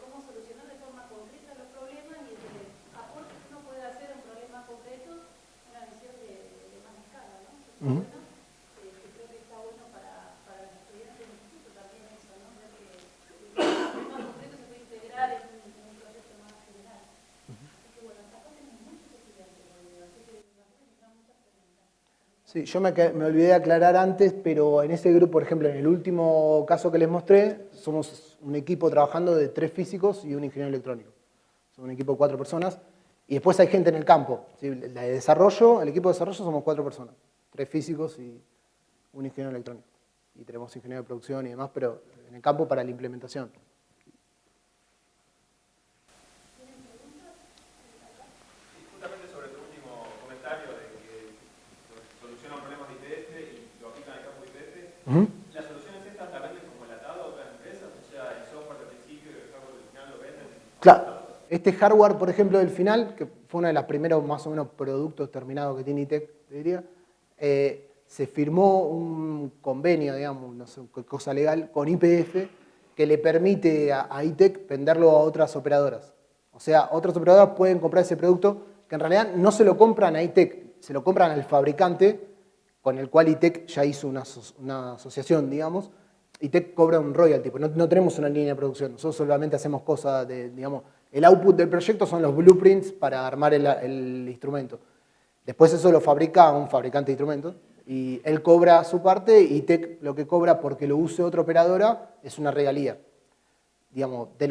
cómo solucionar de forma concreta los problemas y de aportes que uno puede hacer en problemas concretos, una visión de más escala, ¿no? Bueno, que creo que está bueno para los estudiantes del instituto también eso, ¿no? Ver que el problema concreto se puede integrar en un proyecto más general. Así que bueno, acá tenemos muchos estudiantes, así que las pueden tener muchas preguntas. Sí, yo me olvidé de aclarar antes, pero en ese grupo, por ejemplo, en el último caso que les mostré, somos un equipo trabajando de 3 físicos y un ingeniero electrónico. Somos un equipo de 4 personas. Y después hay gente en el campo. ¿Sí? La de desarrollo, el equipo de desarrollo somos 4 personas. 3 físicos y un ingeniero electrónico. Y tenemos ingeniero de producción y demás, pero en el campo para la implementación. ¿Las soluciones estas las venden como enlatado a otras empresas? O sea, el software del principio y el hardware del final lo venden. Claro, este hardware, por ejemplo, del final, que fue uno de los primeros más o menos productos terminados que tiene ITEC, te diría, se firmó un convenio, digamos, no sé qué cosa legal, con YPF que le permite a ITEC venderlo a otras operadoras. O sea, otras operadoras pueden comprar ese producto que en realidad no se lo compran a ITEC, se lo compran al fabricante con el cual ITEC ya hizo una asociación, digamos. ITEC cobra un royalty, pues no tenemos una línea de producción, nosotros solamente hacemos cosas de, digamos, el output del proyecto son los blueprints para armar el instrumento. Después eso lo fabrica un fabricante de instrumentos y él cobra su parte y ITEC lo que cobra porque lo use otra operadora es una regalía. Digamos, de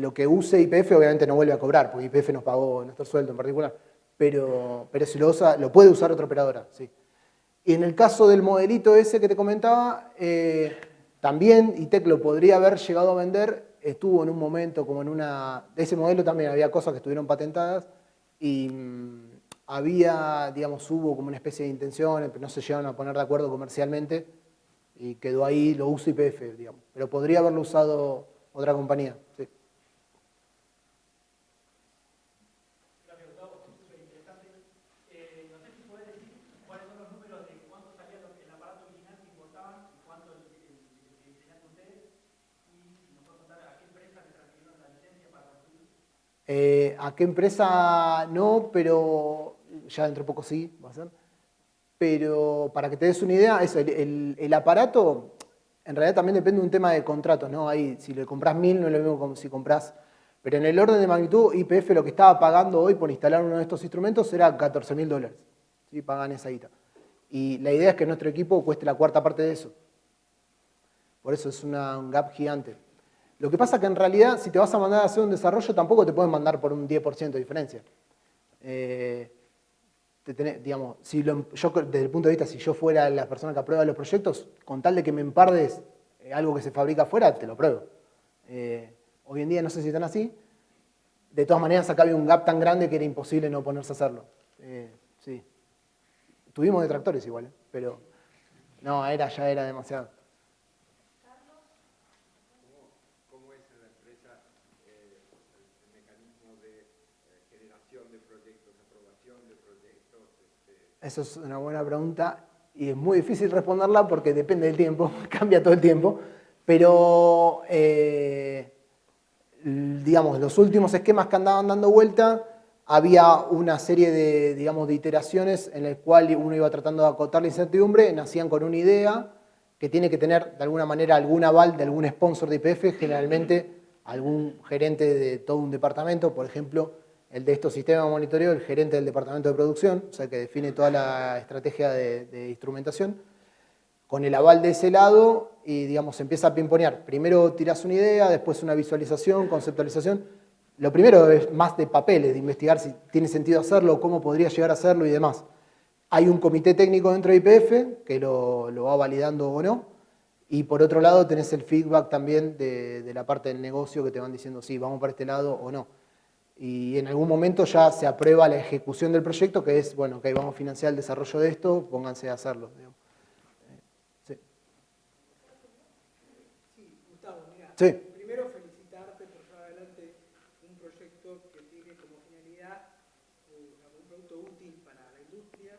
lo que use YPF obviamente no vuelve a cobrar, porque YPF nos pagó nuestro sueldo en particular, pero si lo usa, lo puede usar otra operadora, sí. Y en el caso del modelito ese que te comentaba, también ITEC lo podría haber llegado a vender, estuvo en un momento como en una... De ese modelo también había cosas que estuvieron patentadas y había, digamos, hubo como una especie de intenciones, pero no se llegaron a poner de acuerdo comercialmente y quedó ahí, lo usa YPF, digamos. Pero podría haberlo usado otra compañía, sí. ¿A qué empresa no? Pero ya dentro de poco sí, va a ser. Pero para que te des una idea, eso, el aparato en realidad también depende de un tema de contratos, ¿no? Ahí, si le compras 1000 no es lo mismo como si compras... Pero en el orden de magnitud, YPF lo que estaba pagando hoy por instalar uno de estos instrumentos era $14.000. ¿Sí? Pagan esa guita. Y la idea es que nuestro equipo cueste la cuarta parte de eso. Por eso es un gap gigante. Lo que pasa es que en realidad, si te vas a mandar a hacer un desarrollo, tampoco te pueden mandar por un 10% de diferencia. Digamos, yo desde el punto de vista, si yo fuera la persona que aprueba los proyectos, con tal de que me empardes algo que se fabrica afuera, te lo pruebo. Hoy en día no sé si están así. De todas maneras, acá había un gap tan grande que era imposible no ponerse a hacerlo. Sí. Tuvimos detractores igual, pero no, ya era demasiado. Eso es una buena pregunta y es muy difícil responderla porque depende del tiempo, cambia todo el tiempo, pero digamos, los últimos esquemas que andaban dando vuelta, había una serie de, digamos, de iteraciones en las cuales uno iba tratando de acotar la incertidumbre, nacían con una idea que tiene que tener de alguna manera algún aval de algún sponsor de YPF, generalmente algún gerente de todo un departamento, por ejemplo, el de estos sistemas de monitoreo, el gerente del departamento de producción, o sea, que define toda la estrategia de instrumentación, con el aval de ese lado y, digamos, se empieza a pimponear. Primero tiras una idea, después una visualización, conceptualización. Lo primero es más de papeles, de investigar si tiene sentido hacerlo, cómo podría llegar a hacerlo y demás. Hay un comité técnico dentro de YPF que lo va validando o no. Y por otro lado tenés el feedback también de la parte del negocio que te van diciendo, sí, vamos para este lado o no. Y en algún momento ya se aprueba la ejecución del proyecto, que es, bueno, ok, vamos a financiar el desarrollo de esto, pónganse a hacerlo. Digamos. Sí. Sí, Gustavo, mira, Sí. primero felicitarte por llevar adelante un proyecto que tiene como finalidad un producto útil para la industria,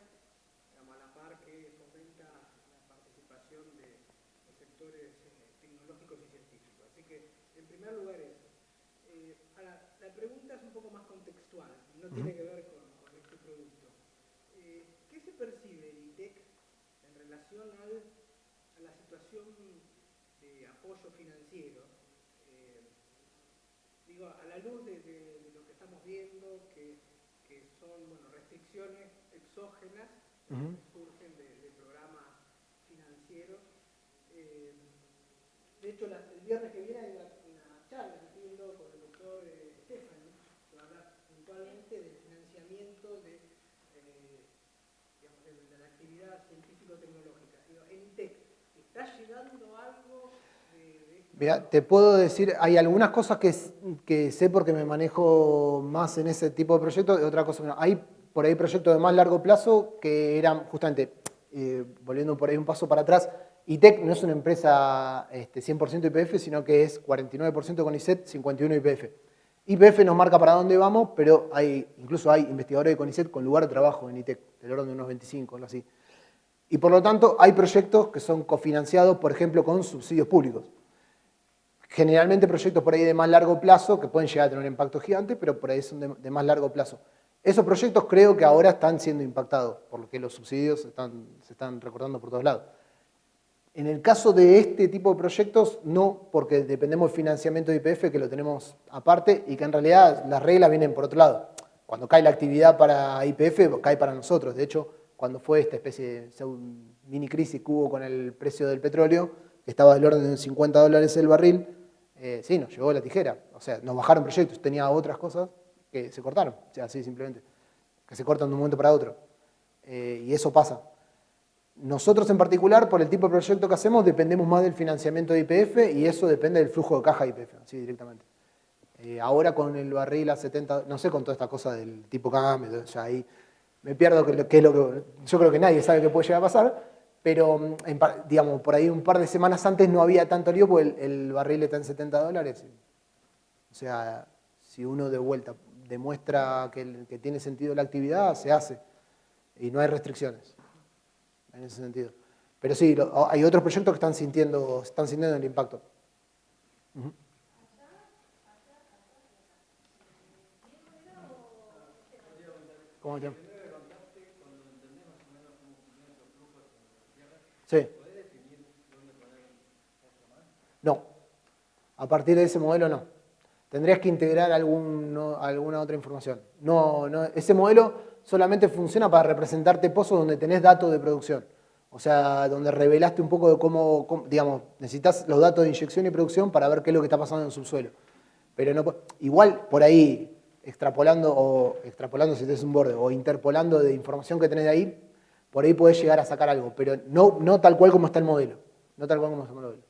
digamos, a la par que fomenta la participación de los sectores tecnológicos y científicos. Así que, en primer lugar, eso. Ahora, la pregunta es un poco más contextual, no tiene que ver con este producto. ¿Qué se percibe en ITEC en relación a la situación de apoyo financiero? Digo, a la luz de lo que estamos viendo, que son restricciones exógenas que surgen de programas financieros. De hecho, el viernes que viene hay una charla que estoy viendo con el doctor Stefani, que va a hablar puntualmente del financiamiento de la actividad científico-tecnológica. En ITEC, ¿está llegando algo de esto? Mira, te puedo decir, hay algunas cosas que sé porque me manejo más en ese tipo de proyectos, y otra cosa que no. Hay por ahí proyectos de más largo plazo que eran justamente, volviendo por ahí un paso para atrás, ITEC no es una empresa 100% YPF, sino que es 49% CONICET, 51% YPF. YPF nos marca para dónde vamos, pero incluso hay investigadores de CONICET con lugar de trabajo en ITEC, del orden de unos 25, algo así. Y por lo tanto hay proyectos que son cofinanciados, por ejemplo, con subsidios públicos. Generalmente proyectos por ahí de más largo plazo, que pueden llegar a tener un impacto gigante, pero por ahí son de más largo plazo. Esos proyectos creo que ahora están siendo impactados, porque los subsidios se están recortando por todos lados. En el caso de este tipo de proyectos, no, porque dependemos del financiamiento de YPF, que lo tenemos aparte, y que en realidad las reglas vienen por otro lado. Cuando cae la actividad para YPF, cae para nosotros. De hecho, cuando fue esta especie de mini crisis que hubo con el precio del petróleo, que estaba del orden de $50 el barril, sí, nos llevó la tijera. O sea, nos bajaron proyectos, tenía otras cosas que se cortaron, o sea, así simplemente, que se cortan de un momento para otro. Y eso pasa. Nosotros en particular, por el tipo de proyecto que hacemos, dependemos más del financiamiento de YPF y eso depende del flujo de caja de YPF, así directamente. Ahora con el barril a 70, no sé con toda esta cosa del tipo cambio, ya ahí me pierdo qué es lo que... Yo creo que nadie sabe qué puede llegar a pasar, pero digamos, por ahí un par de semanas antes no había tanto lío porque el barril está en $70. O sea, si uno de vuelta demuestra que tiene sentido la actividad, se hace y no hay restricciones en ese sentido. Pero sí, hay otros proyectos que están sintiendo el impacto. ¿Cómo se llama? Sí. No. A partir de ese modelo no. Tendrías que integrar alguna otra información. No, ese modelo solamente funciona para representarte pozos donde tenés datos de producción. O sea, donde revelaste un poco de cómo, digamos, necesitas los datos de inyección y producción para ver qué es lo que está pasando en el subsuelo. Pero no, igual por ahí, extrapolando si tenés un borde, o interpolando de información que tenés de ahí, por ahí podés llegar a sacar algo, pero no tal cual como está el modelo. No tal cual como está el modelo.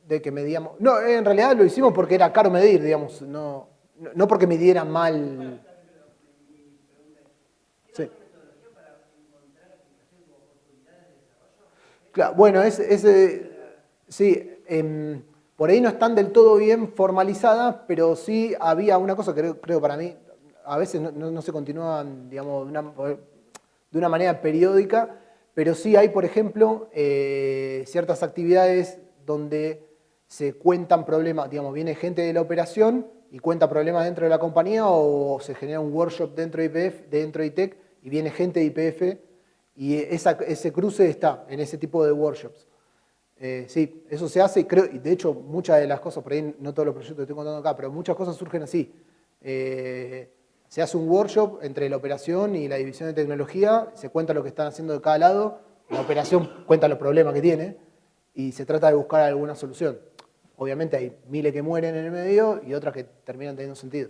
De que medíamos... No, en realidad lo hicimos porque era caro medir, digamos, no porque midieran mal. Sí. Claro, bueno, sí, por ahí no están del todo bien formalizadas, pero sí había una cosa que creo para mí, a veces no se continúan, digamos, de una manera periódica, pero sí hay, por ejemplo, ciertas actividades donde se cuentan problemas, digamos, viene gente de la operación y cuenta problemas dentro de la compañía o se genera un workshop dentro de YPF, dentro de ITEC y viene gente de YPF y ese cruce está en ese tipo de workshops. Sí, eso se hace y de hecho muchas de las cosas, por ahí no todos los proyectos que estoy contando acá, pero muchas cosas surgen así. Se hace un workshop entre la operación y la división de tecnología, se cuenta lo que están haciendo de cada lado, la operación cuenta los problemas que tiene y se trata de buscar alguna solución. Obviamente hay miles que mueren en el medio y otras que terminan teniendo sentido.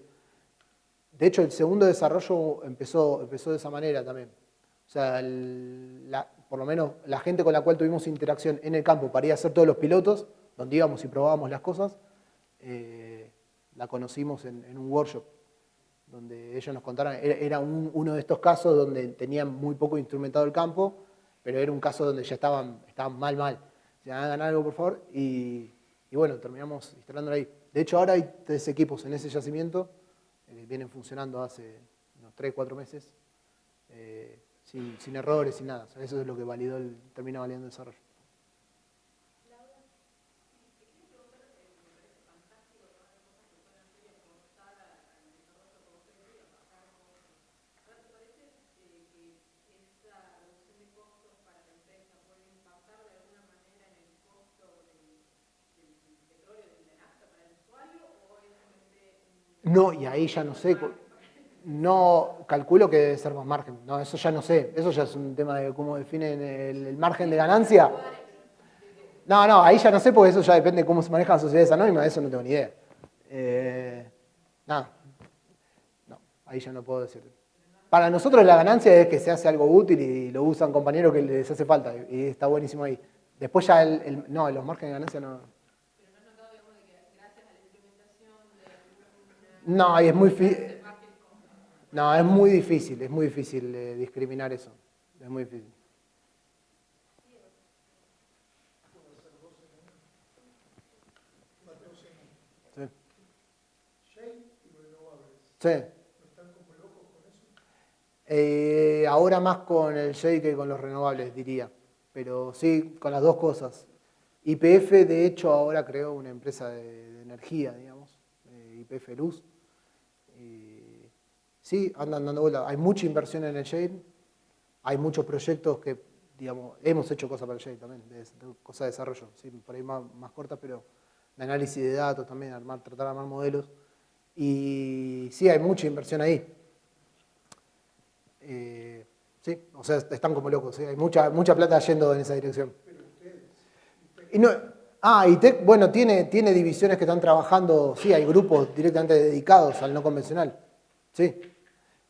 De hecho, el segundo desarrollo empezó de esa manera también. O sea, por lo menos la gente con la cual tuvimos interacción en el campo para ir a hacer todos los pilotos, donde íbamos y probábamos las cosas, la conocimos en un workshop, donde ellos nos contaron, era uno de estos casos donde tenían muy poco instrumentado el campo, pero era un caso donde ya estaban mal. Se hagan algo, por favor, y bueno, terminamos instalándolo ahí. De hecho, ahora hay 3 equipos en ese yacimiento, vienen funcionando hace unos 3, 4 meses, sin errores, sin nada. O sea, eso es lo que termina validando el desarrollo. No, y ahí ya no sé. No, calculo que debe ser más margen. No, eso ya no sé. Eso ya es un tema de cómo definen el margen de ganancia. No, ahí ya no sé porque eso ya depende de cómo se manejan las sociedades anónimas. Eso no tengo ni idea. No, ahí ya no puedo decir. Para nosotros la ganancia es que se hace algo útil y lo usan compañeros que les hace falta. Y está buenísimo ahí. Después ya no, los márgenes de ganancia no. No, y es muy difícil discriminar eso. Es muy difícil. Sí. Sí. Ahora más con el shade que con los renovables, diría. Pero sí, con las dos cosas. YPF, de hecho, ahora creó una empresa de energía, digamos, YPF Luz. Sí, andan dando vuelta. Hay mucha inversión en el shade. Hay muchos proyectos que, digamos, hemos hecho cosas para el shade también, cosas de desarrollo, sí, por ahí más cortas, pero de análisis de datos también, tratar de armar modelos. Y sí, hay mucha inversión ahí. Sí, o sea, están como locos, ¿sí? Hay mucha plata yendo en esa dirección. ITEC, bueno, tiene divisiones que están trabajando, sí, hay grupos directamente dedicados al no convencional. Sí.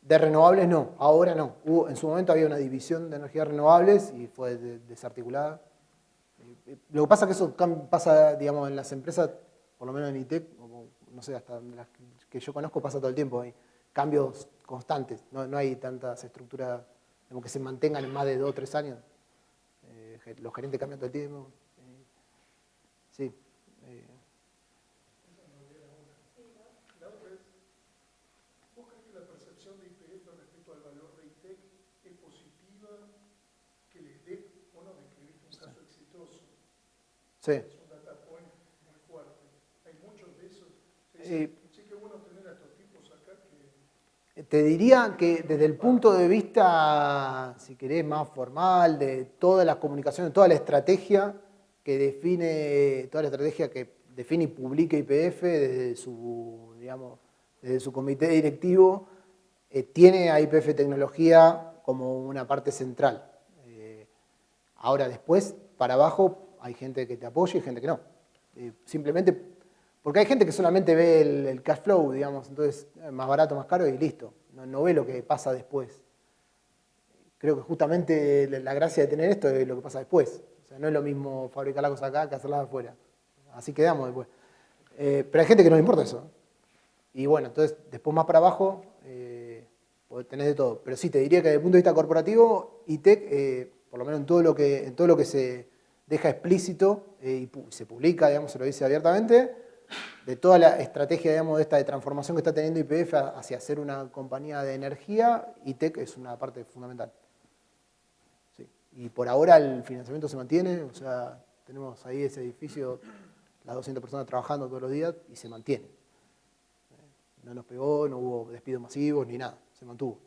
De renovables no, ahora no. En su momento había una división de energías renovables y fue desarticulada. Lo que pasa es que eso pasa, digamos, en las empresas, por lo menos en ITEC, no sé, hasta las que yo conozco pasa todo el tiempo. Hay cambios constantes, no hay tantas estructuras que se mantengan en más de 2 o 3 años. Los gerentes cambian todo el tiempo. Sí. La otra es, ¿vos crees que la percepción de IPF respecto al valor de ITEC es positiva, que les dé, bueno, describiste un caso exitoso? Sí. Es un data point muy fuerte. Hay muchos de esos. Sí, qué bueno tener a estos tipos acá que... Te diría que desde el punto de vista, si querés, más formal, de todas las comunicaciones, toda la estrategia que define y publica YPF desde su comité directivo, tiene a YPF Tecnología como una parte central. Ahora después, para abajo, hay gente que te apoya y gente que no. Simplemente porque hay gente que solamente ve el cash flow, digamos, entonces más barato, más caro y listo. No ve lo que pasa después. Creo que justamente la gracia de tener esto es lo que pasa después. O sea, no es lo mismo fabricar la cosa acá que hacerla afuera. Así quedamos después. Pero hay gente que no le importa eso. Y bueno, entonces después más para abajo tenés de todo. Pero sí, te diría que desde el punto de vista corporativo, ITEC, por lo menos en todo lo que se deja explícito y se publica, digamos, se lo dice abiertamente, de toda la estrategia, digamos, de transformación que está teniendo YPF hacia ser una compañía de energía, ITEC es una parte fundamental. Sí. Y por ahora el financiamiento se mantiene, o sea, tenemos ahí ese edificio, las 200 personas trabajando todos los días y se mantiene. No nos pegó, no hubo despidos masivos ni nada, se mantuvo.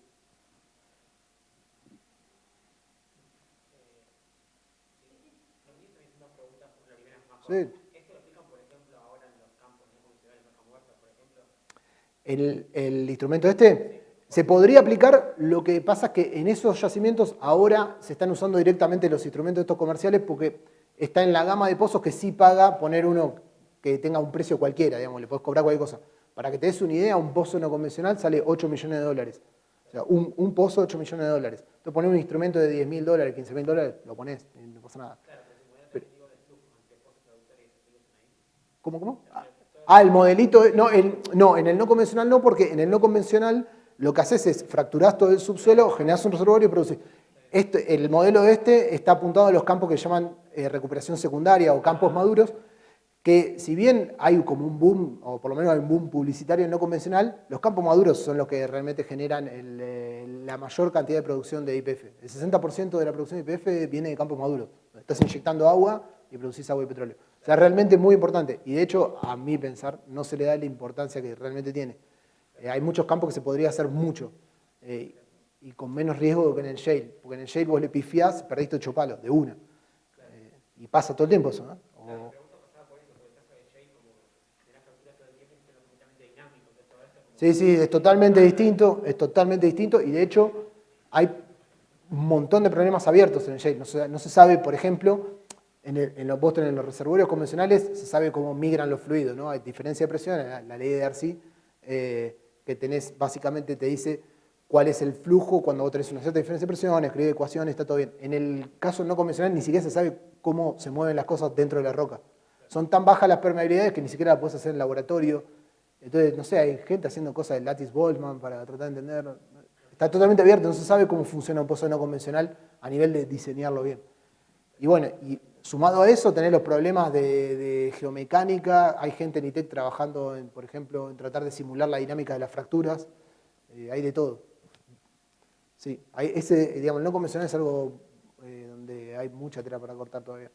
Sí. ¿Esto lo aplican, por ejemplo, ahora en los campos no convencionales, vaca muerta, por ejemplo? El instrumento se podría aplicar, lo que pasa es que en esos yacimientos ahora se están usando directamente los instrumentos estos comerciales porque está en la gama de pozos que sí paga poner uno que tenga un precio cualquiera, digamos, le podés cobrar cualquier cosa. Para que te des una idea, un pozo no convencional sale 8 millones de dólares. O sea, un pozo, 8 millones de dólares. Tú pones un instrumento de 10 mil dólares, 15 mil dólares, lo pones y no pasa nada. Pero, ¿cómo? El modelito, no, en el no convencional no, porque en el no convencional lo que haces es fracturás todo el subsuelo, generás un reservorio y producís. El modelo de este está apuntado a los campos que llaman recuperación secundaria o campos maduros, que si bien hay como un boom, o por lo menos hay un boom publicitario no convencional, los campos maduros son los que realmente generan la mayor cantidad de producción de YPF. El 60% de la producción de YPF viene de campos maduros. Estás inyectando agua y producís agua y petróleo. O sea, realmente muy importante. Y de hecho, a mi pensar, no se le da la importancia que realmente tiene. Hay muchos campos que se podría hacer mucho. Y con menos riesgo que en el shale. Porque en el shale vos le pifiás, perdiste 8 palos, de una. Y pasa todo el tiempo eso, ¿no? Sí, es totalmente distinto y de hecho hay un montón de problemas abiertos en el shale. No se sabe, por ejemplo, en los reservorios convencionales se sabe cómo migran los fluidos, ¿no? Hay diferencia de presión, la ley de Darcy, que tenés, básicamente te dice cuál es el flujo cuando vos tenés una cierta diferencia de presión, escribe ecuaciones, está todo bien. En el caso no convencional ni siquiera se sabe cómo se mueven las cosas dentro de la roca. Son tan bajas las permeabilidades que ni siquiera las podés hacer en el laboratorio. Entonces, no sé, hay gente haciendo cosas de Lattice-Boltzmann para tratar de entender. Está totalmente abierto, no se sabe cómo funciona un pozo no convencional a nivel de diseñarlo bien. Y bueno, y sumado a eso tenés los problemas de geomecánica. Hay gente en ITEC trabajando, por ejemplo, en tratar de simular la dinámica de las fracturas. Hay de todo. Sí, digamos, el no convencional es algo donde hay mucha tela para cortar todavía.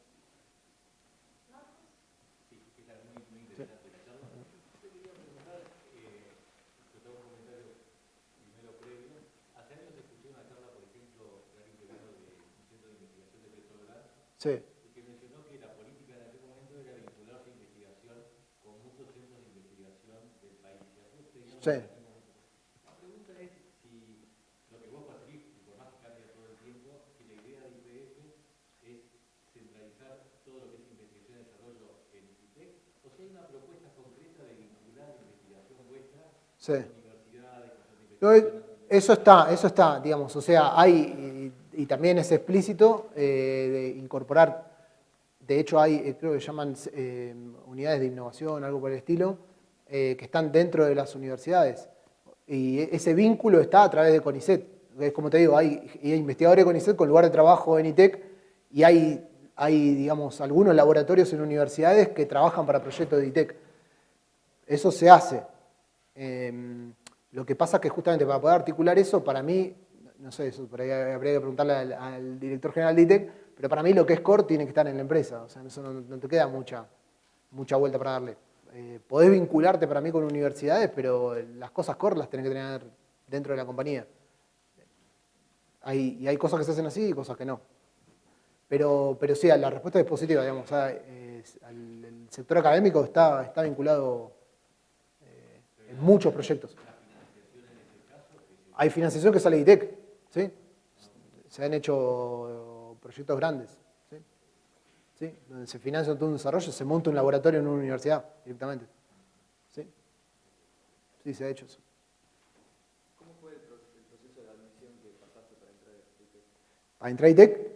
Sí. Y que mencionó que la política en aquel momento era vincular la investigación con muchos centros de investigación del país. Sí. La pregunta es si lo que vos percibís, y por más que cambia todo el tiempo, si la idea de IPF es centralizar todo lo que es investigación y desarrollo en ITEC, o si hay una propuesta concreta de vincular la investigación vuestra con universidades, con centros de investigación. Eso está, digamos, o sea, hay, y también es explícito, de incorporar, de hecho hay, creo que llaman unidades de innovación, algo por el estilo, que están dentro de las universidades. Y ese vínculo está a través de CONICET. Es como te digo, hay investigadores de CONICET con lugar de trabajo en ITEC, y hay, digamos, algunos laboratorios en universidades que trabajan para proyectos de ITEC. Eso se hace. Lo que pasa es que justamente para poder articular eso, para mí, no sé, eso por ahí habría que preguntarle al director general de ITEC, pero para mí lo que es core tiene que estar en la empresa, o sea, eso no te queda mucha vuelta para darle. Podés vincularte para mí con universidades, pero las cosas core las tenés que tener dentro de la compañía. Y hay cosas que se hacen así y cosas que no. Pero sí, la respuesta es positiva, digamos, o sea, el sector académico está vinculado en muchos proyectos. Hay financiación que sale de ITEC, ¿sí? Se han hecho proyectos grandes, ¿sí? Donde se financia todo un desarrollo, se monta un laboratorio en una universidad directamente. Sí, se ha hecho eso. ¿Cómo fue el proceso de admisión que pasaste para entrar a ITEC? Para entrar a ITEC,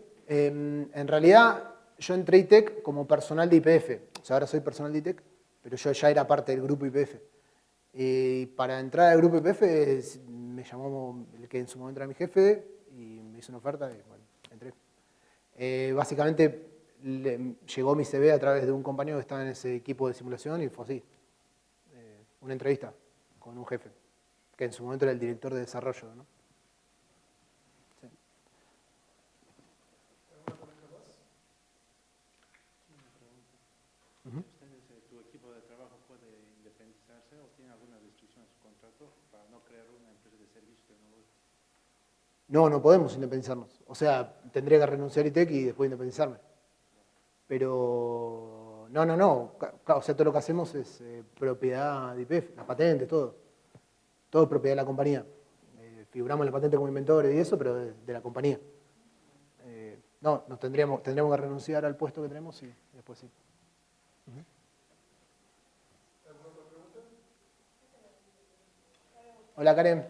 en realidad yo entré a ITEC como personal de YPF. O sea, ahora soy personal de ITEC, pero yo ya era parte del grupo YPF. Y para entrar al grupo YPF me llamó el que en su momento era mi jefe y me hizo una oferta y bueno, entré. Básicamente llegó mi CV a través de un compañero que estaba en ese equipo de simulación y fue así. Una entrevista con un jefe, que en su momento era el director de desarrollo, ¿no? Sí. ¿Alguna pregunta más? Uh-huh. ¿Tu equipo de trabajo puede independizarse o tiene alguna restricción en su contrato para no crear una empresa de servicio tecnológico? No podemos independizarnos. O sea, tendría que renunciar a ITEC y después independizarme. Pero no. O sea, todo lo que hacemos es propiedad de YPF, la patente, todo. Todo es propiedad de la compañía. Figuramos la patente como inventores y eso, pero de la compañía. Nos tendríamos que renunciar al puesto que tenemos y después sí. ¿Alguna otra pregunta? Hola, Karen.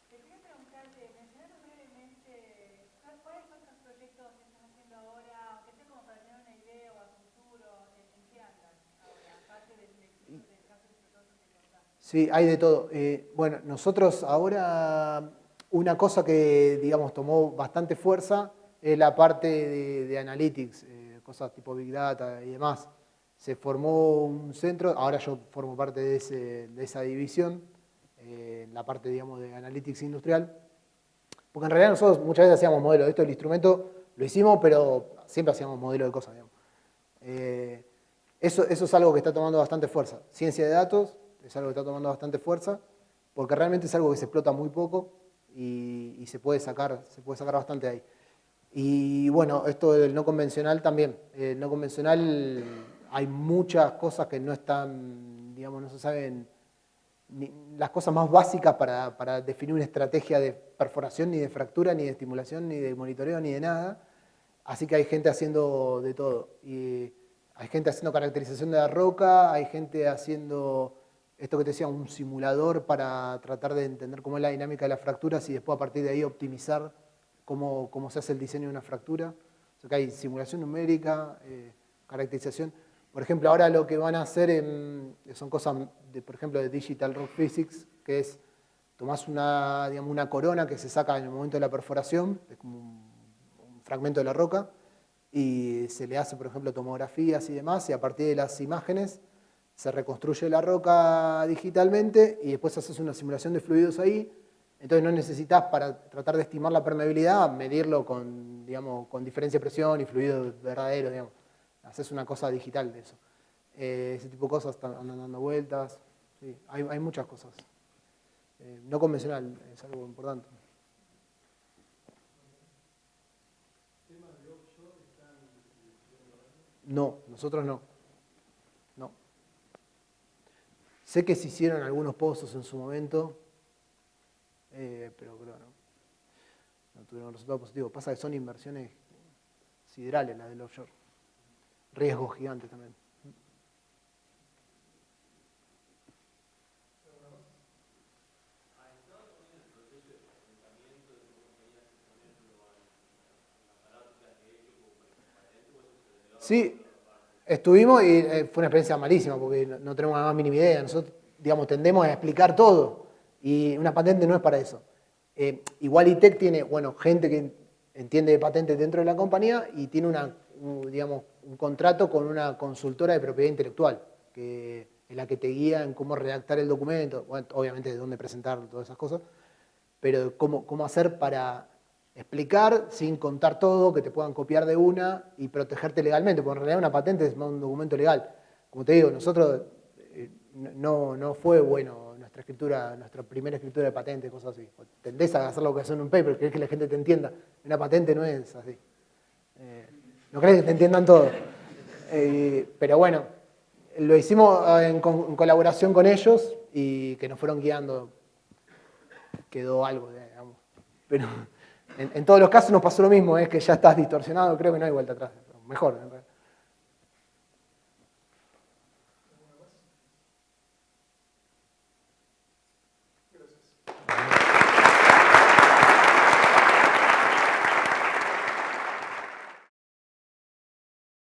Te quería preguntarte, mencionaron brevemente cuáles son los proyectos que están haciendo ahora, aunque sea como para tener una idea o a futuro, en qué andan ahora, aparte del caso de prototipo que contaste. Sí, hay de todo. Bueno, nosotros ahora, una cosa que, digamos, tomó bastante fuerza es la parte de analytics, cosas tipo Big Data y demás. Se formó un centro, ahora yo formo parte de esa división, la parte, digamos, de analytics industrial, porque en realidad nosotros muchas veces hacíamos modelos. Esto, el instrumento, lo hicimos, pero siempre hacíamos modelos de cosas, digamos. Eso es algo que está tomando bastante fuerza. Ciencia de datos es algo que está tomando bastante fuerza, porque realmente es algo que se explota muy poco y se puede sacar bastante ahí. Y bueno, esto del no convencional también. El no convencional, hay muchas cosas que no están, digamos, no se saben, las cosas más básicas para definir una estrategia de perforación, ni de fractura, ni de estimulación, ni de monitoreo, ni de nada. Así que hay gente haciendo de todo. Y hay gente haciendo caracterización de la roca, hay gente haciendo esto que te decía, un simulador para tratar de entender cómo es la dinámica de las fracturas y después a partir de ahí optimizar cómo se hace el diseño de una fractura. O sea que hay simulación numérica, caracterización. Por ejemplo, ahora lo que van a hacer son cosas, por ejemplo, de Digital Rock Physics, que es, tomás una corona que se saca en el momento de la perforación, es como un fragmento de la roca, y se le hace, por ejemplo, tomografías y demás, y a partir de las imágenes se reconstruye la roca digitalmente y después haces una simulación de fluidos ahí. Entonces no necesitas, para tratar de estimar la permeabilidad, medirlo con, digamos, con diferencia de presión y fluido verdadero, digamos. Haces una cosa digital de eso. Ese tipo de cosas andan dando vueltas. Sí, hay muchas cosas. No convencional es algo importante. No, nosotros no. No. Sé que se hicieron algunos pozos en su momento, pero creo no tuvieron resultados positivos. Pasa que son inversiones siderales las del offshore. Riesgos gigantes también. Sí, estuvimos y fue una experiencia malísima porque no tenemos la más mínima idea. Nosotros, digamos, tendemos a explicar todo y una patente no es para eso. Igual ITEC tiene, bueno, gente que entiende de patentes dentro de la compañía y tiene digamos, un contrato con una consultora de propiedad intelectual, que es la que te guía en cómo redactar el documento, bueno, obviamente de dónde presentarlo, todas esas cosas, pero cómo hacer para explicar sin contar todo, que te puedan copiar de una y protegerte legalmente, porque en realidad una patente es un documento legal. Como te digo, nosotros no fue bueno nuestra primera escritura de patente, cosas así. Tendés a hacer lo que hace en un paper, querés que la gente te entienda. Una patente no es así. No crees que te entiendan todo. Pero bueno, lo hicimos en colaboración con ellos y que nos fueron guiando. Quedó algo, digamos. Pero en todos los casos nos pasó lo mismo, es que ya estás distorsionado, creo que no hay vuelta atrás. Mejor.